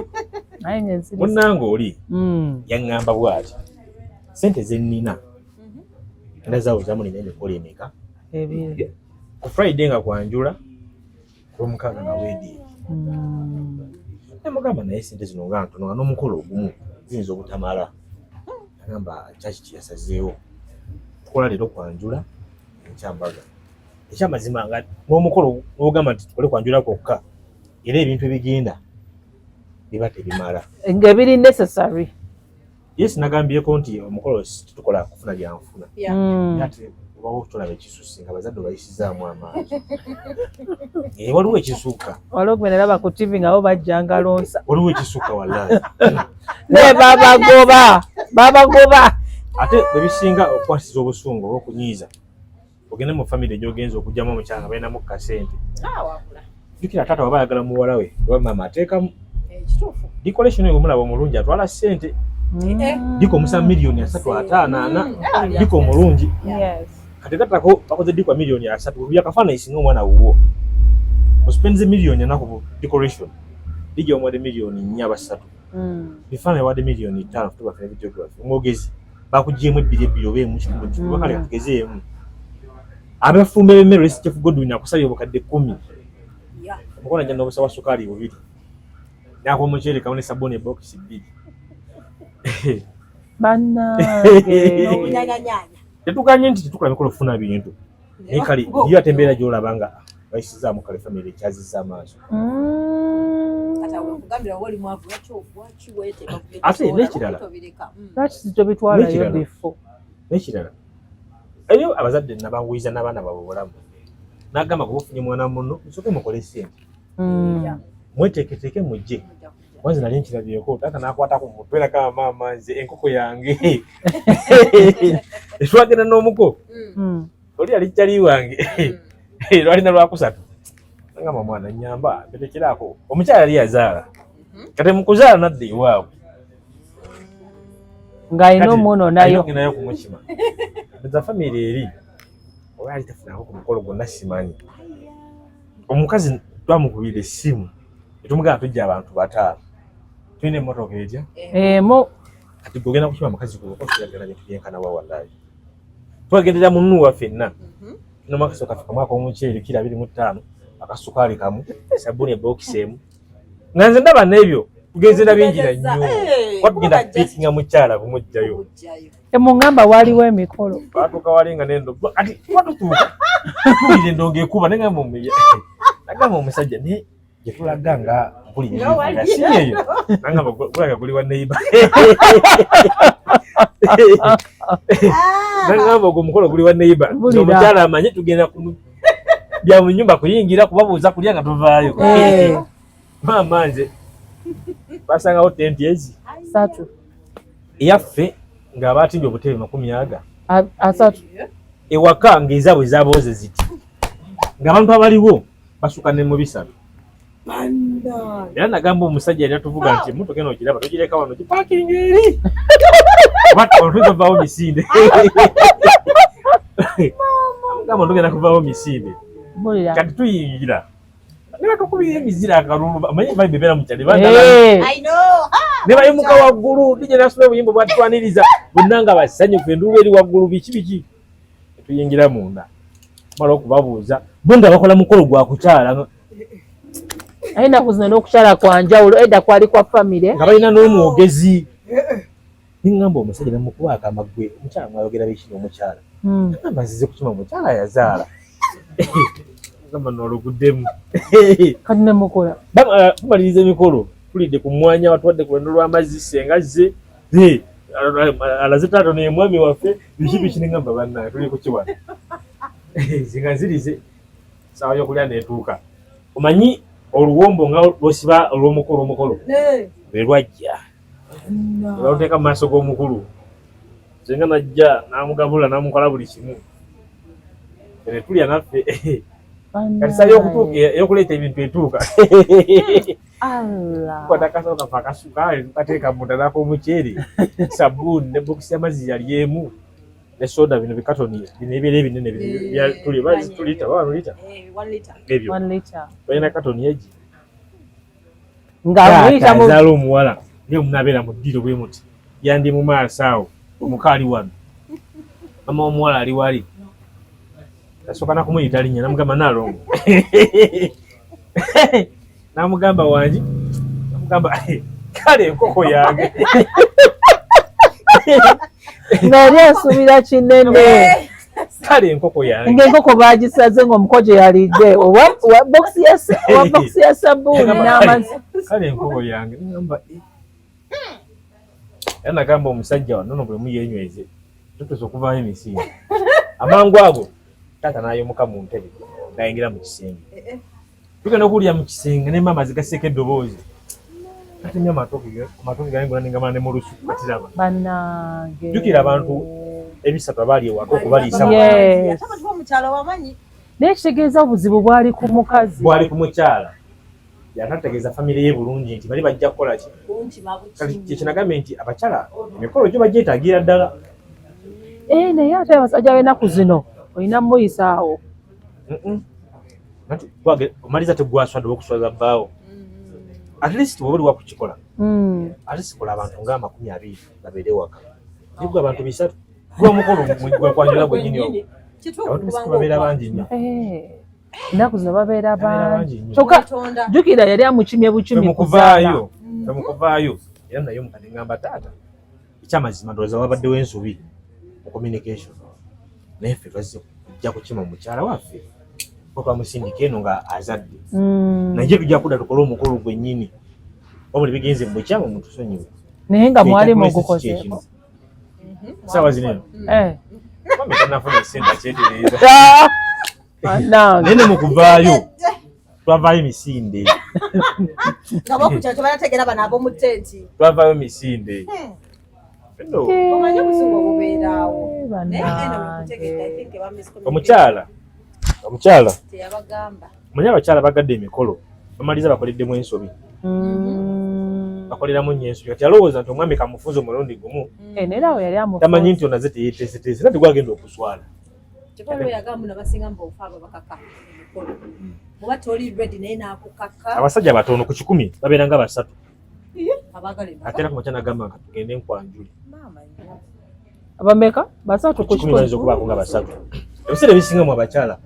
naye nze munnange oli yaŋŋamba bw'ati sente ze nnina ndazaawo zamulina emikolo emeka ku Friday nga kwanjula olwomukaaga nga weediini namugamba naye sente zino nga ntono nga n'omukolo ogumu ziyinza obutamala agamba kyaki kyeyasazeewo tukola leero kwanjula enkyambaga ekyamazima nga n'omukolo n'ogamba nti tukole kwanjula kwokka era ebintu ebigenda biba tebimala ng'ebiri necessary. Yes, nagambyeko nti omukolo tukola kufuna byanfuna ate obawo tulaba ekisusse nga bazadde bayisizaamu amaanyi waliwo ekisuuka waliwo gwe nalaba ku TV nga bo bajjanga lonsa waliwo ekisuuka wallahi ne babagoba ate bwe bisinga okukwasiza obusungu olw'okunyiiza ogende mu famire gy'ogenza okugyamu omukyala nga balinamu kasente jjukira taata waba ayagala muwala we oba maama ateekamu decoration eyo omulaba omulungi atwala ssente diko musa milioni 354 diko omulungi kati gatako bakoze diko milioni 3 byakafaana isinga omwana wuwo ospenze milioni 4 ku decoration dijja omwade milioni 4 bifaana wade milioni 5 tuba fere videography omwogezi bakugyemu ebbiri oba emu kimu bakale tugezeemu abafumbe b'emmere Chef Godwin akusabye obukadde 10 omukono njya n'obusawa sukali bubiri nako omuceere kamu ne sabuni box 2 bannange tetuganye nti tetukola mikolo kufuna bintu naye kale iyo ate embeera gy'olaba nga bayisizaamu kale famire ekyazizza amaaso ate n'ekirala tobitwalayo bifo n'ekirala eyo abazadde nabanguyiza n'abaana baabwe bulamu n'agamba kuba ofunye mwana muno nsooke mukole sente mweteeketeeke mujje wanze nali nkirabyeko taata n'akwata ku mutwe era kama maama nze enkoko yange etwagenda n'omuko oli yali kyali wange lwalina lwakusatu ngamba mwana nyamba mpetekeraako omukyala yali yazaala kati mukuzaala nadda ewaabwe ng'alina omuno nayo nayo kumukima eza famire eri oba yali tafunako ku mukolo gwonna simanyi omukazi twamukubira essimu etumugamba tujja abantu 5 tulina emmotoka etya emu kati gogenda kukima mukazi kuokosiyagala netulyenkana wawallahi twagendera munuwa ffenna nomakasi okafikamwaka omuceeri kira 25 akasukaali kamu sabuni ebokisi emu nga nze ndaba n'ebyo tugenzera bingira nnyo watugenda kuteekinga mukyala bumujjayo emuŋŋamba waaliwo emikolo twatuuka wali nga nendo ati twatutuuka tuwulira endongo ekuba nengamba omuya nagamba omusajja naye gyetulaga nga mpulira si eyo nangamba kulaga kuli wa neiba nangamba ogwo omukolo guli wa neiba omukyala amanye tugenda bya mu nnyumba kuyingira kubabuuza kulya nga tuvaayo maama nze basangawo tenti ezi 3 eyaffe ng'abaatimbye obutebe 40 3 ewaka ng'ezaabwe zabooze ziti ng'abantu abaliwo basuka ne mu bisalo era nagamba omusajja yali atuvuga nti emmotoka eno ogiraba togireka wano gipaakinga eri otugenda kuvaawo misinde amugamba tugenda kuvaawo misinde kati tuyingira niba tukubira emizira akalulu amanyi vibe beera mu kyalo ne bayimuka waggulu dijja nasula obuyimba bwatutwaniriza bonna nga basanyufu enduulu eri waggulu biki tuyingira munda mala okubabuuza bo nga bakola mukolo gwa kukyala ayina kuzina n'okukyala kwa njawulo edda kwali kwa famire nga balina n'omwogezi ningamba omusajja namukubaaka amaggwe omukyala mwayogera bekiri omukyala agamba nzize kukima omukyala yazaala gamba n'oluguddemu kati nemukola tumaliriza emikolo tulidde ku mwanya watwadde ku lwendo lw'amazzi senga zze alaze taata n'emwami waffe biki ningamba bannange tuli kukiwana zinga nzirize saawa y'okulya neetuuka omanyi oluwombo nga lwosiba olw'omukolo lwe lwajja baluteeka mu maaso g'omukulu senga najja n'amugabula n'amukola buli kimu ne tulya naffe kati saa y'okuleeta ebintu etuuka kwata akasawo kafe akasukaali tukateeka munda n'ak'omuceeri sabbuuni ne bokisi y'amazzi yali emu ne soda bino bikatoni bino ebyera ebinene tulita lita ebyo 1 liter balina katoni egi ng'azaala omuwala naye omunaabeera mu ddiro bwe muti yandi mu maaso awo omuka ali wano mama omuwala ali wali asooka nakumuyita linnya namugamba naalongo namugamba wangi namugamba kale enkoko yange ng'ali asuubira kinene kale enkoko yange ng'enkoko baagisaze ng'omukoje yalidde owa bokisi ya sabbuuni n'amazzi. Kale enkoko yange ngamba era nagamba omusajja wano no bwe muyenyweze tutusa okuvaayo emisinde. Amangu ago taata n'ayomoka mu ntebe ng'ayingira mu kisenge. Tugenda okuwulira mu kisenge ne maama zigaseeko eddoboozi. Kati nnyo amatooke gange gonna ningamala ne mu lusuku katiraba. Bannange. Jjukira abantu ebisatu abaali ewaka okubaliisa naye kitegeeza obuzibu bwali ku mukazi. bwali ku mukyala. Yatategeeza famire ye bulungi nti bali bajja kukola ki. Kyekyo nagambye nti abakyala emikolo gyo bagyetaagira ddala. Naye ate abasajja b'ennaku zino olina muyisaawo. Omaliza tegwaswadde okuswaza bbaawo. At least bw'oba oli wakukikola. At least kola abantu nga 20 babeere waka. Nibwo abantu 3 gwa mukolo gwakwanjula gwennyini ogwo. Abantu bisi babeera bangi nnyo. Ennaku zino babeera bangi. Kyokka jjukira yali amukimye bukimi kuvaayo. Temukuvaayo. Era naye omukadde ngamba taata. Ekyamazima ndowooza wabaddewo ensobi mu communication. Naye ffe twazze kujja kukima mukyala waffe. Twamusindika eno nga azadde. Naye tujja kudda tukole omukolo gwennyini. Wabula bigenze mu bukyamu mutusonyiwe. Naye nga mwali mugukozeeko. Sawa zineno. Mami tanafuna esente akyetereeza. Naye ne mukuvaayo twavaayo emisinde. Nga bokukyalo tebanategeera bano ab'omu ttenti. Twavaayo emisinde. Omanyi obusungu obubeeraawo. Omukyala teyabagamba. Omanyi abakyala bagadde emikolo bamaliza bakoleddemu ensobi. Bakoleramu nnyo ensobi. Kati alowooza nti omwami kamufunza omulundi gumu. Neera awo yali amufunza. Tamanyi nti onaze teyeeteeseteese era tegwagenda okuswala. Kyokka yagamba nabasinga mbofa abo bakaka emikolo. Muba toli ready naye n'akukaka. Abasajja batono ku 10 babeera nga 3. Abagale. Ate era ku makya nagamba nga tugende nkwanjuli. Abameka? 3 ku 10 bayinza okubaako nga 3. Ebiseera ebisinga mu abakyala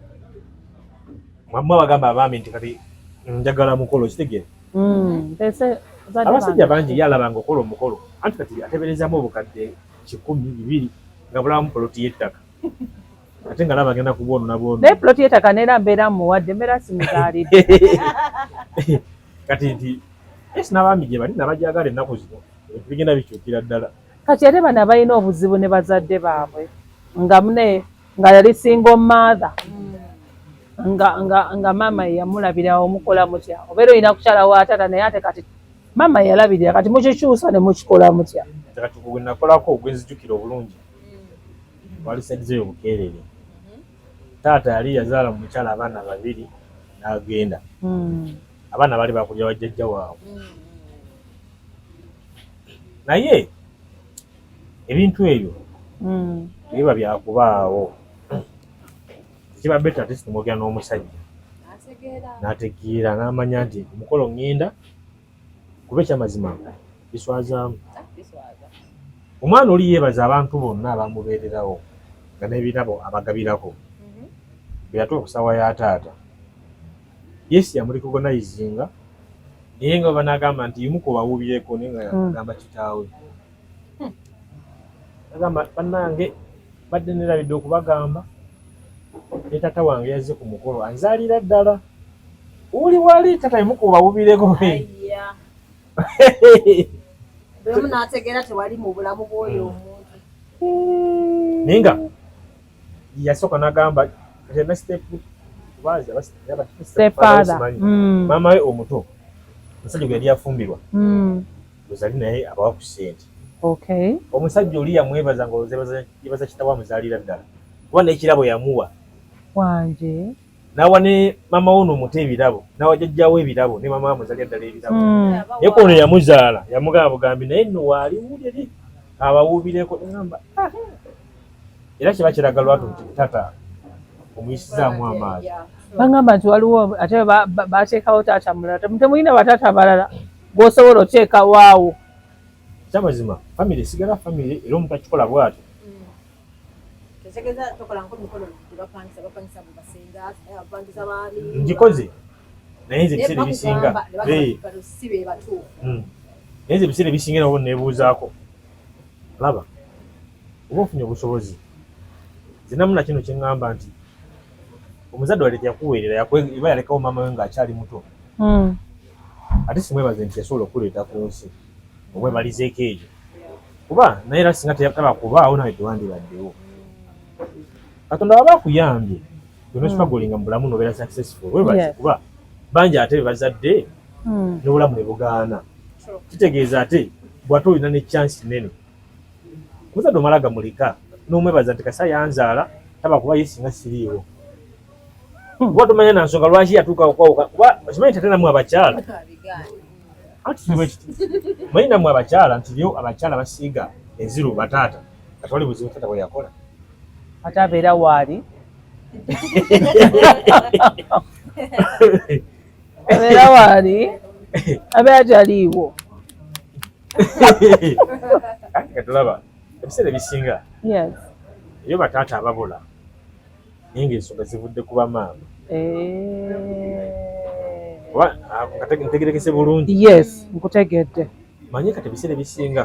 mwamma bagamba abaami nti kati njagala mukolo kitegeera. Abasajja bangi yalabanga okola omukolo anti kati ateberezaamu obukadde 100, 200 nga bulamu poloti y'ettaka ate nga laba agenda kubwono na bwono. Naye poloti y'ettaka neera mbeera muwadde mbeera simuzaalidde. Kati nti esi n'abaami gye bali nabajagala ennaku zino bigenda bikyukira ddala. Kati ate bano balina obuzibu ne bazadde baabwe nga yali single mother nga maama ye yamulabira omukola mutya obeera olina kukyala wa taata naye ate kati maama ye yalabirira kati mukikyusa ne mukikola mutya. Kati gwe nakolako ogwenzijukira obulungi wali sadizeyo obukeerere. Taata yali yazaala mu mukyala abaana 2 n'agenda. Abaana bali bakulira wajjajja waabwe. Naye ebintu ebyo biba byakubaawo. Kiba beta ate situmwogera n'omusajja n'ategeera n'amanya nti omukolo ŋŋenda kuba ekyamazima biswazaamu. Omwana oli yeebaza abantu bonna abamubeererawo nga n'ebirabo abagabirako. Bwe yatuuka ku ssaawa ya taata Yesu yamurecognizinga naye nga banagamba nti yimu ku bawuubireko naye nga yagamba kitaawe. Agamba bannange badde nerabidde okubagamba ne taata wange yazze ku mukolo anzaalira ddala. Uli wali taata yimu ku bawuubireko. Bwe n'ategeera tewali mu bulamu bw'oyo omuntu. Naye nga yasooka n'agamba maama we omuto omusajja gwe yali yafumbirwa ozali naye abawa ku ssente. Omusajja oli yamwebaza yebaza kitaawe amuzaalira ddala kuba n'ekirabo yamuwa wanje n'awa ne maama we n'omuto ebirabo n'awa jjajjaawe ebirabo ne maama we amuzaalira ddala ebirabo. Naye kono yamuzaala yamugamba bugambi naye nno waali wuliri abawuubireko ngamba era kiba kiraga lwatu nti taata omuyisizaamu amaanyi. Bagamba nti waliwo ate bateekawo taata mulala temulina bataata balala gw'osobola oteekawo awo. Kyamazima famire esigala famire era omuntu akikola bw'atyo. Ngikoze naye nze ebiseera ebisinga neebuuzaako laba oba ofunye obusobozi Zinamuna kino kyengamba nti omuzadde wali teyakuweerera iba yalekawo maama we ng'akyali muto. Ate simwebaze nti yasobola okuleeta ku nsi omwebalizeeko ekyo kuba naye era singa teyataba kubaawo nawe tewandibaddewo. Katonda waba akuyambye onoosipagolinga mu bulamu nobeera successful webaze kuba bangi ate bazadde n'obulamu ne bugaana. Kitegeeza ate bw'ate olina ne chance nene omuzadde omala gamulika n'omwebaza nti kasa yanzaala taba kuba ye singa siriiwo. Kuba tomanya na nsonga lwaki yatuuka okwawuka kuba okimanyi nti ate nammwe abakyala manyi nammwe abakyala nti yo abakyala basiiga enziru bataata katwali buzibu taata bwe yakola ate abeera waali abeera waali abeera taliiwo. Katulaba ebiseera ebisinga eyo bataata ababula naye ng'ensonga zivudde ku bamaama. Oba ntegerekese bulungi? Yes, nkutegedde. Manye kati ebiseera ebisinga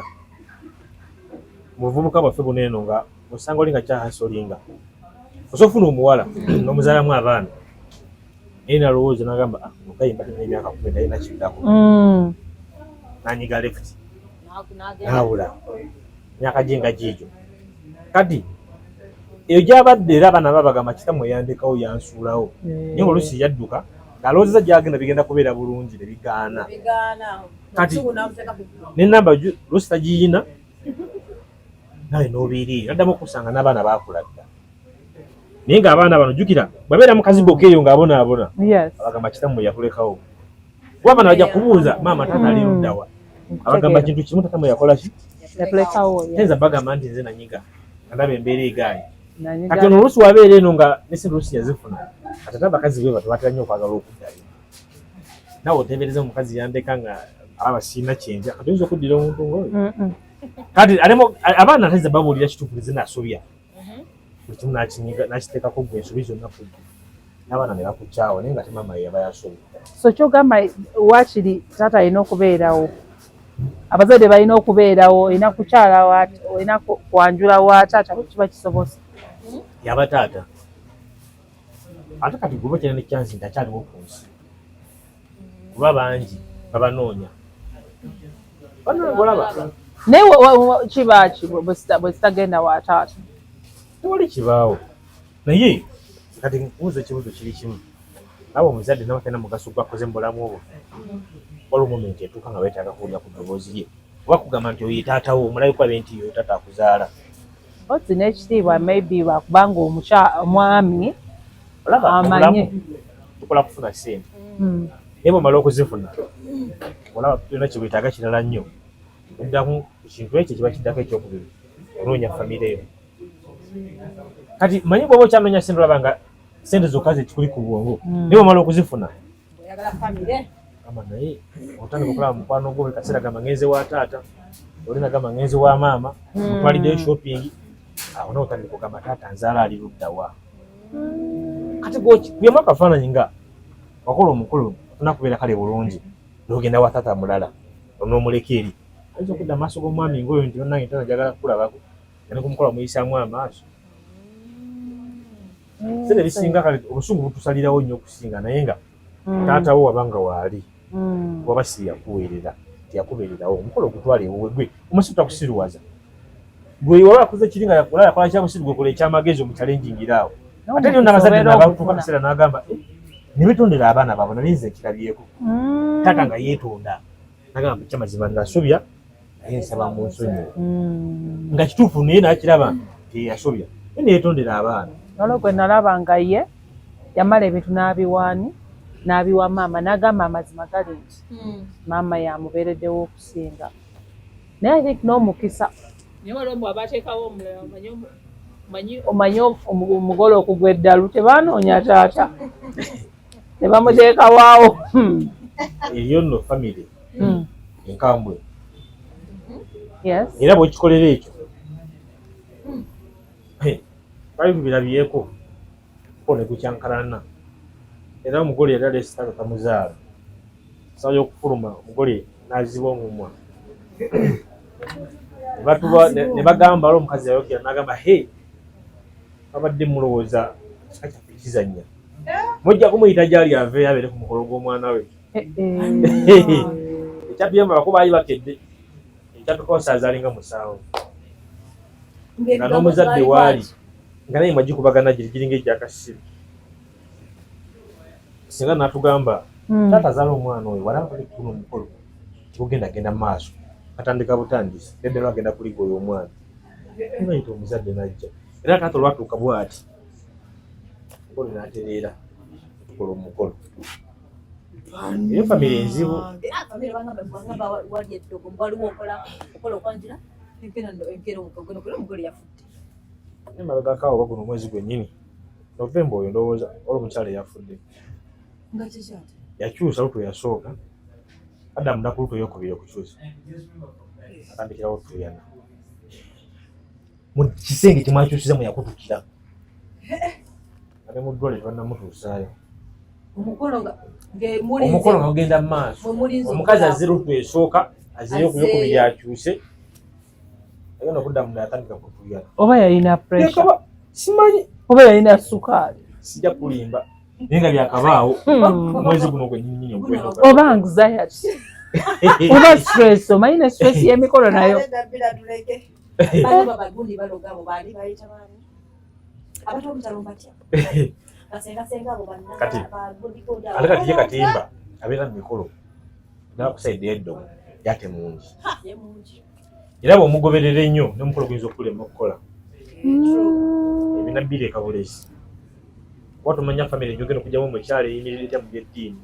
mu buvubuka bwaffe buno eno nga osanga oli nga kyahasolinga osofuna omuwala n'omuzaalamu abaana naye nalowooza n'agamba mukayimba tina emyaka 10 talina kiddako n'anyiga left n'awula myaka gye nga giigyo. Kati eyo gy'abadde era abaana babagamba kitammwe yandekawo yansuulawo naye oluusi yadduka ng'alowoozeza gy'agenda bigenda kubeera bulungi ne bigaana. Kati n'ennamba luusi tagiyina nawe n'obiiriira addamu okusanga n'abaana baakula dda naye ng'abaana bano jjukira bw'abeera mukazi bokka eyo ng'abonaabona abagamba kitammwe yatulekawo kuba abaana bajja kubuuza maama taata ali luddawa abagamba kintu kimu tatamwe yakola ki yatulekawo tenza bagamba nti nze nanyiga ndaba embeera egaayi kati ono oluusi wabeera eno nga nesente oluusi yazifuna kati ate abakazi be batwatira nnyo okwagala okuddayo nawe oteebereza omukazi yandeka nga aba siina kyenja kati oyinza okuddira omuntu ng'oyo kati abaana ataiza babuulira kituufulize nasobya buli kimu nakiteekako gwe ensobi zonna kudda n'abaana ne bakukyawa naye nga te maama ye yaba yasobya. So kyogamba waakiri taata alina okubeerawo abazadde balina okubeerawo olina kukyala olina kwanjula wa taata kiba kisobose yaba taata ate kati gwe okyalina ne chance nti akyaliwo ku nsi kuba bangi babanoonya olaba naye kibaaki bwe zitagenda wa taata tewali kibaawo naye kati nkubuuza ekibuuzo kiri kimu nawe omuzadde nawe talina mugaso gwakoze mu bulamu obwo waliwo momenti etuuka nga weetaaga kuwulira ku ddoboozi lye oba kugamba nti oyo taatawo omulabe abe nti oyo taata akuzaala ozzi n'ekitiibwa maybe bakubanga omwami amanye tukola kufuna ssente naye bwomala okuzifuna olaba tulina kyebwetaaga kirala nnyo oddamu ekintu ekyo kiba kiddako ekyokubiri onoonya famire eyo kati manyi bw'oba okyamenya ssente olaba nga ssente zokka zetikuli ku bwongo naye bwomala okuzifuna ama naye otandika okulaba mukwano gwo buli kaseera gamba ngenze wa taata oli nagamba ngenze wa maama mutwaliddeyo shopping awo nawe otandika okugamba taata nzaala ali luddawa kati kuyemu akafaananyi nga wakola omukulu ofuna kubeera kale bulungi n'ogenda wa taata mulala onoomuleka eri ayinza okudda amaaso g'omwami ng'oyo nti onnange tana njagala kukulabako yani kumukola muyisaamu amaaso sente bisinga kale obusungu butusalirawo nnyo okusinga naye nga taatawo wabanga waali waba si yakuweerera tiyakubeererawo omukolo ogutwala ewuwe gwe omusi takusiruwaza gwe waba akuze kiri nga yakola kyabusiru gwe kola ekyamagezi omuchalengingiraawo ate nyo n'abazadde nabatuuka kaseera n'agamba ne betondera abaana baabo nali nze ekirabyeko taata nga yeetonda nagamba kyamazima ngaasobya naye nsaba mu nsonyi nga kituufu naye nakiraba teyasobya naye neyeetondera abaana nolwo gwe nalaba nga ye yamala ebintu n'abiwaani n'abiwa maama n'agamba amazima gali nti maama yamubeereddewo okusinga naye I think n'omukisa omanyi omugole okugwa eddalu tebanoonya taata ne bamuteekawaawo eriyo nno famire enkambwe era bwekikolera ekyo bali tubirabyeko ko ne kukyankalana era omugole yali alesitaka kamuzaala sawa y'okufuluma omugole n'aziba omumwa ne bagamba ali omukazi yayogera n'agamba he abadde mulowooza kizannya mujja kumuyita gyali ave abeere ku mukolo gw'omwana we ekyatuyamba bakuba baali bakedde ekyatukosa azaalinga 7 nga n'omuzadde waali nga naye magikubagana giringa egyakasiri singa n'atugamba taata azaala omwana oyo wala bali kuno omukolo genda maaso atandika butandisi nedde lwagenda kuliga oyo omwana bayita omuzadde najja era taata olwatuuka bw'ati omukolo n'atereera tukola omukolo eyo famire enzibu emabegakaawo baguno omwezi gwennyini Novemba oyo ndowooza olw'omukyala eyafudde yakyusa luto yasooka adda munaku luto eyokubiri okukyusa atandikirawo tuyana mu kisenge kyemwakyusiza mwe yakutukira ate mu ddwale tebannamutuusaayo omukolo nga gugenda mu maaso omukazi azze luto esooka azzeyo okuyokubiri akyuse agenda okudda munda yatandika kutuyana oba yalina pressure simanyi oba yalina sukaali sijja kulimba naye nga byakabaawo omwezi guno gwennyini oba anxiety oba stress omayina stress y'emikolo nayo ate kati ye katimba abeera mu mikolo nakusaidde eddo yate mungi era bw'omugoberera ennyo n'omukolo guyinza okulema okukola ebina bbiri ekabulesi kuba tumanya famire njogenda okugyamu omukyala eyimiridde etya mu byeddiini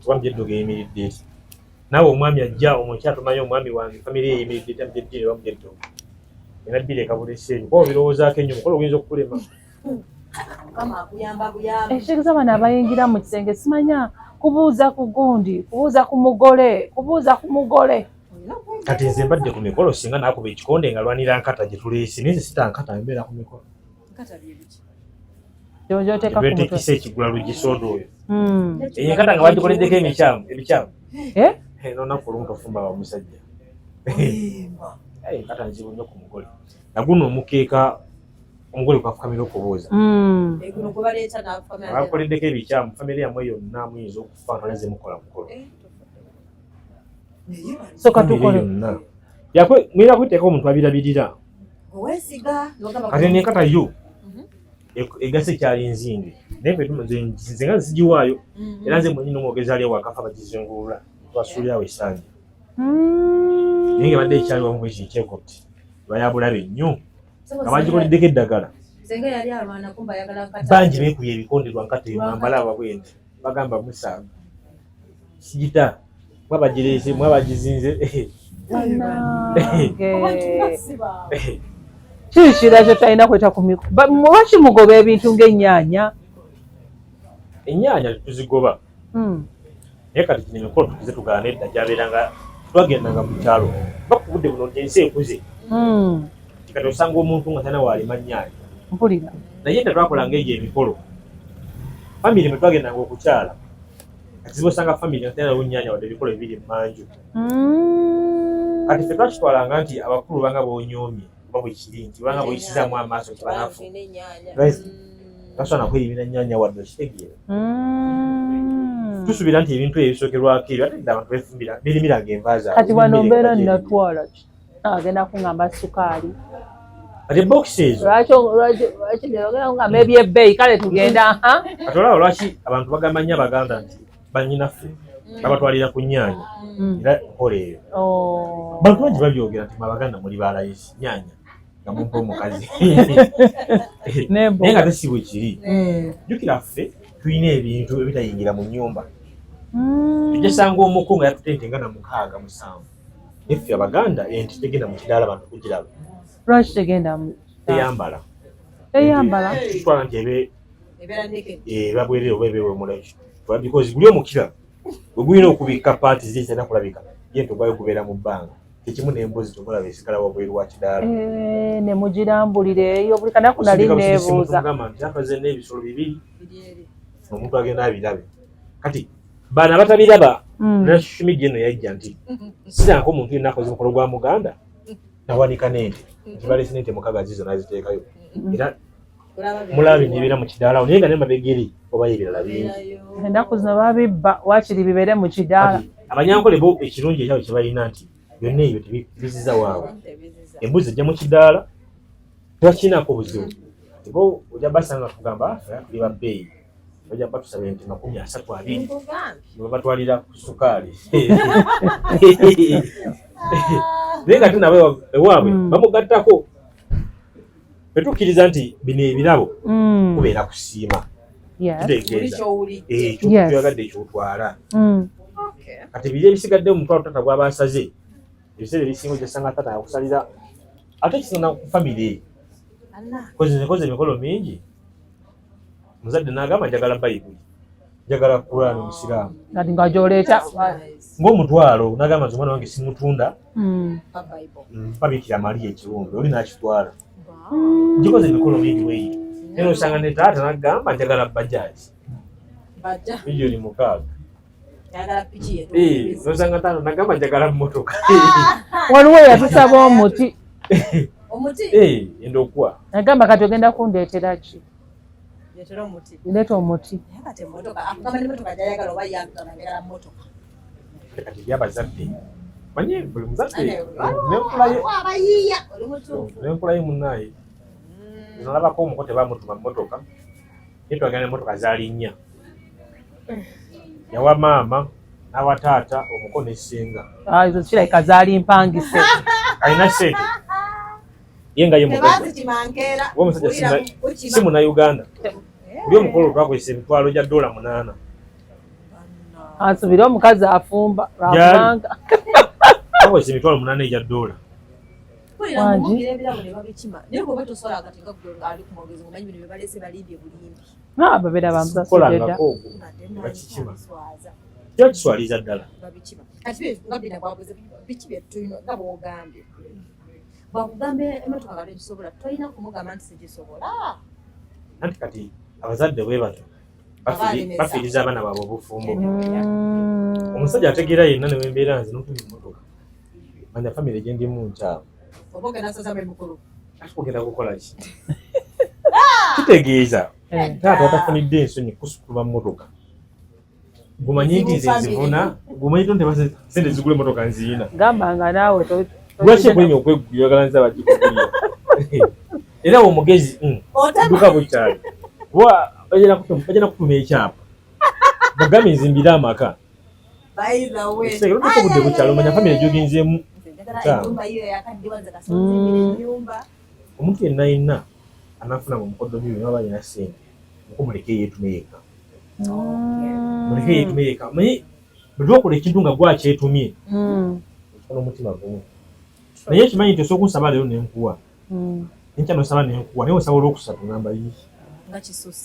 oba mu byeddoga eyimiridde eti naawe omwami ajja omukyala tumanya omwami wange famire eyimiridde etya mu byeddiini oba mu byeddoga ebina bbiri ekabulesi ebyo kuba obirowoozaako ennyo omukolo guyinza okukulema ekitegeeza bano abayingira mu kisenge simanya kubuuza ku gundi kubuuza ku mugole kati nze mbadde ku mikolo singa naakuba ekikonde nga lwanira nkata gye tuleese naye sitankata mbeera ku mikolo betekisa ekigula lugisooda oyo eyo enkata nga bagikoleddeko ebikyamu nonaku olumu tofumba wa musajja enkata nzibu nnyo ku mugole naguno omukeeka omugole kwafukamira okubuuza abakoleddeko ebikyamu famire yammwe yonna muyinza okufa nga naze mukola mukolo so katukole mwina kwiteeka omuntu abirabirira kati nenkata yo egase ekyali nzindi naye nze nga nzigiwaayo era nze mwenyini omwogezi ali wakafa bagizingulula twasuulirawo esanja naye nga badde ekyali wamu bwekyo ekyekoti bayabulabe nnyo nga bagikoleddeko eddagala bangi beekuya ebikonde lwankata eyo mwambala ababwendi bagamba musaaga sigita mwabagireese mwabagizinze kikira kyo talina kweta ku lwaki mugoba ebintu ng'ennyaanya ennyaanya tuzigoba naye kati kino emikolo tukize tugaana edda gyabeeranga twagendanga mu kyalo bakubudde buno nti ensi ekuze kati osanga omuntu nga talina waalima nnyaanya mpulira naye edda twakolanga egyo emikolo famire mwe twagendanga okukyala kati zibosanga famire nga talinawo nnyaanya wadde ebikolo ebiri emmanju kati ffe twakitwalanga nti abakulu banga boonyoomye oba bwekiri nti banga bweyisizaamu amaaso kibanafu tasobola nakweyimira nnyaanya wadde okitegeera tusuubira nti ebintu ebisookerwako ebyo ate dda abantu befumbira birimiranga enva zaabwe kati wano mbeera nnatwala ki agenda kuŋŋamba sukaali kati ebokisi ezo lwaki ngamba ebyebbeeyi kale tugenda kati olaba lwaki abantu bagamba nnyo abaganda nti bannyinaffe babatwalira ku nnyaanya era nkola eyo bantu bangi babyogera nti abaganda muli balayisi nnyaanya nga mumpa omukazi naye nga tesibwe kiri jjukira ffe tulina ebintu ebitayingira mu nnyumba tujasanga omuko nga yatutente nga na 6-7 effe abaganda enti tegenda mu kidaala abantu kugiraba lwaki tegenda eyambala tutwala nti ebabwerere oba ebewemulaki because guli omukira bwe gulina okubikka paati ziri zitenda kulabika ye ntogwayo gubeera mu bbanga ekimu n'embuzi tomulaba esigala wabweru wa kidaala ne mugirambulira eyo buli kanaku nali neebuuza nze n'ebisolo bibiri omuntu agenda abirabe kati baana batabiraba national media eno yajja nti siranka omuntu yenna akoze omukolo gwa muganda nawanika n'ente nti balese n'ente 6 zizo naziteekayo era mulabi nibeera mu kidaala naye nga ne mabegeri oba ebirala bingi ennaku zino babibba waakiri bibeere mu kidaala. Abanyankole bo ekirungi ekyabwe kye balina nti byonna ebyo tebiziza waabwe. Embuzi ejja mu kidaala tebakiinaako buzibu. Bo ojja basanga kugamba tuli ba bbeeyi bajja batusaba ente 32 ne batwalira ku sukaali. Naye nga tunabe ewaabwe bamugattako. Betukkiriza nti bino ebirabo kubeera kusiima. Kitegeeza ekyoyagadde ekyotwala. Kati biri ebisigadde mu mutwalo tata gw'aba asaze ebiseera ebisinga ojasanga tata yakusalira ate kisinga ku famire koze emikolo mingi. Muzadde n'agamba njagala Bayibuli, njagala Qur'an Omusiraamu kati nga gy'oleeta ng'omutwalo n'agamba nti omwana wange simutunda pabikira Mariya ekirumbe oli n'akitwala. Gikoze emikolo mingi weeyi era osanga ne taata n'agamba njagala bajaaji milioni 6. Nosanga taata n'agamba njagala mmotoka. Waliwo yatusaba omuti endokwa agamba kati ogenda kundeetera ki? Leeta omuti. Kati byabazadde manye buli muzadde n'enkula ye munnaaye nalabako omuko tebamutuma mmotoka naye twagenda emmotoka zaali 4 yawa maama n'awa taata omuko n'essenga. Ezo kirabika zaali mpangise. Alina sente ye nga ye mugagga omusajja si Munnauganda. Buli omukolo twakozesa emitwalo gya $8. Ansubire omukazi afumba lwakubanga twakozesa emitwalo 8 egya $8. Babeera bamusasudde kyo kiswaliza ddala. Anti kati abazadde bwe bato bafiiriza abaana baabwe obufumbo. Omusajja ategeera yenna ne wembeera nze n'otuli mmotoka manya famire gye ndimu nkyamu ate ogenda kukola ki? Kitegeeza taata watafunidde ensonyi kusukuma mmotoka gumanyi nti nze nzivuna gumanyi tonte sente zigula emmotoka nziina gamba nga naawe lwaki okulimya okweguyagalanza bagikugulira era omugezi duka bukyali kuba bajja kutuma ekyapa bagambe nzimbire amaka obudde bukyali omanya famire gyogenzeemu. Omuntu yenna yenna anafuna mu mukodo byo naba alina ssente mukumuleke yeetume yekka. Muleke yeetume yekka naye bwe twakola ekintu nga gwakyetumye okikola omutima gumu. Naye ekimanyi nti osooka onsaba leero nenkuwa enkya nosaba nenkuwa naye osaba olwokusatu ngamba yiiki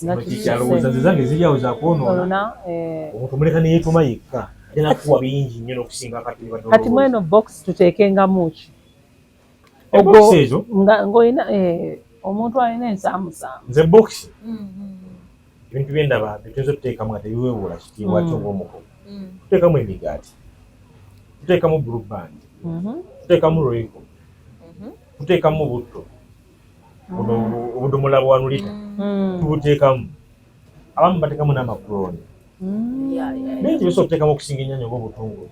nga kikyalowooza nze zange ziri awo zakwonoona. Omuntu muleka neyeetuma yekka ajja nakuwa bingi nnyo n'okusinga akati. Kati mweno box tuteekengamu ki? Box ezo ng'olina omuntu alina ensaamusaamu. Nze box ebintu byendaba bituyinza otuteekamu nga tebiweewola kitiibwa kyo ng'omuko. Tuteekamu emigaati, tuteekamu blue band, tuteekamu royco, tuteekamu butto obudomola bwanulita tubuteekamu. Abamu bateekamu n'amakuloni naye nti bisobola okuteekamu okusinga ennyaanya ng'obutungulu.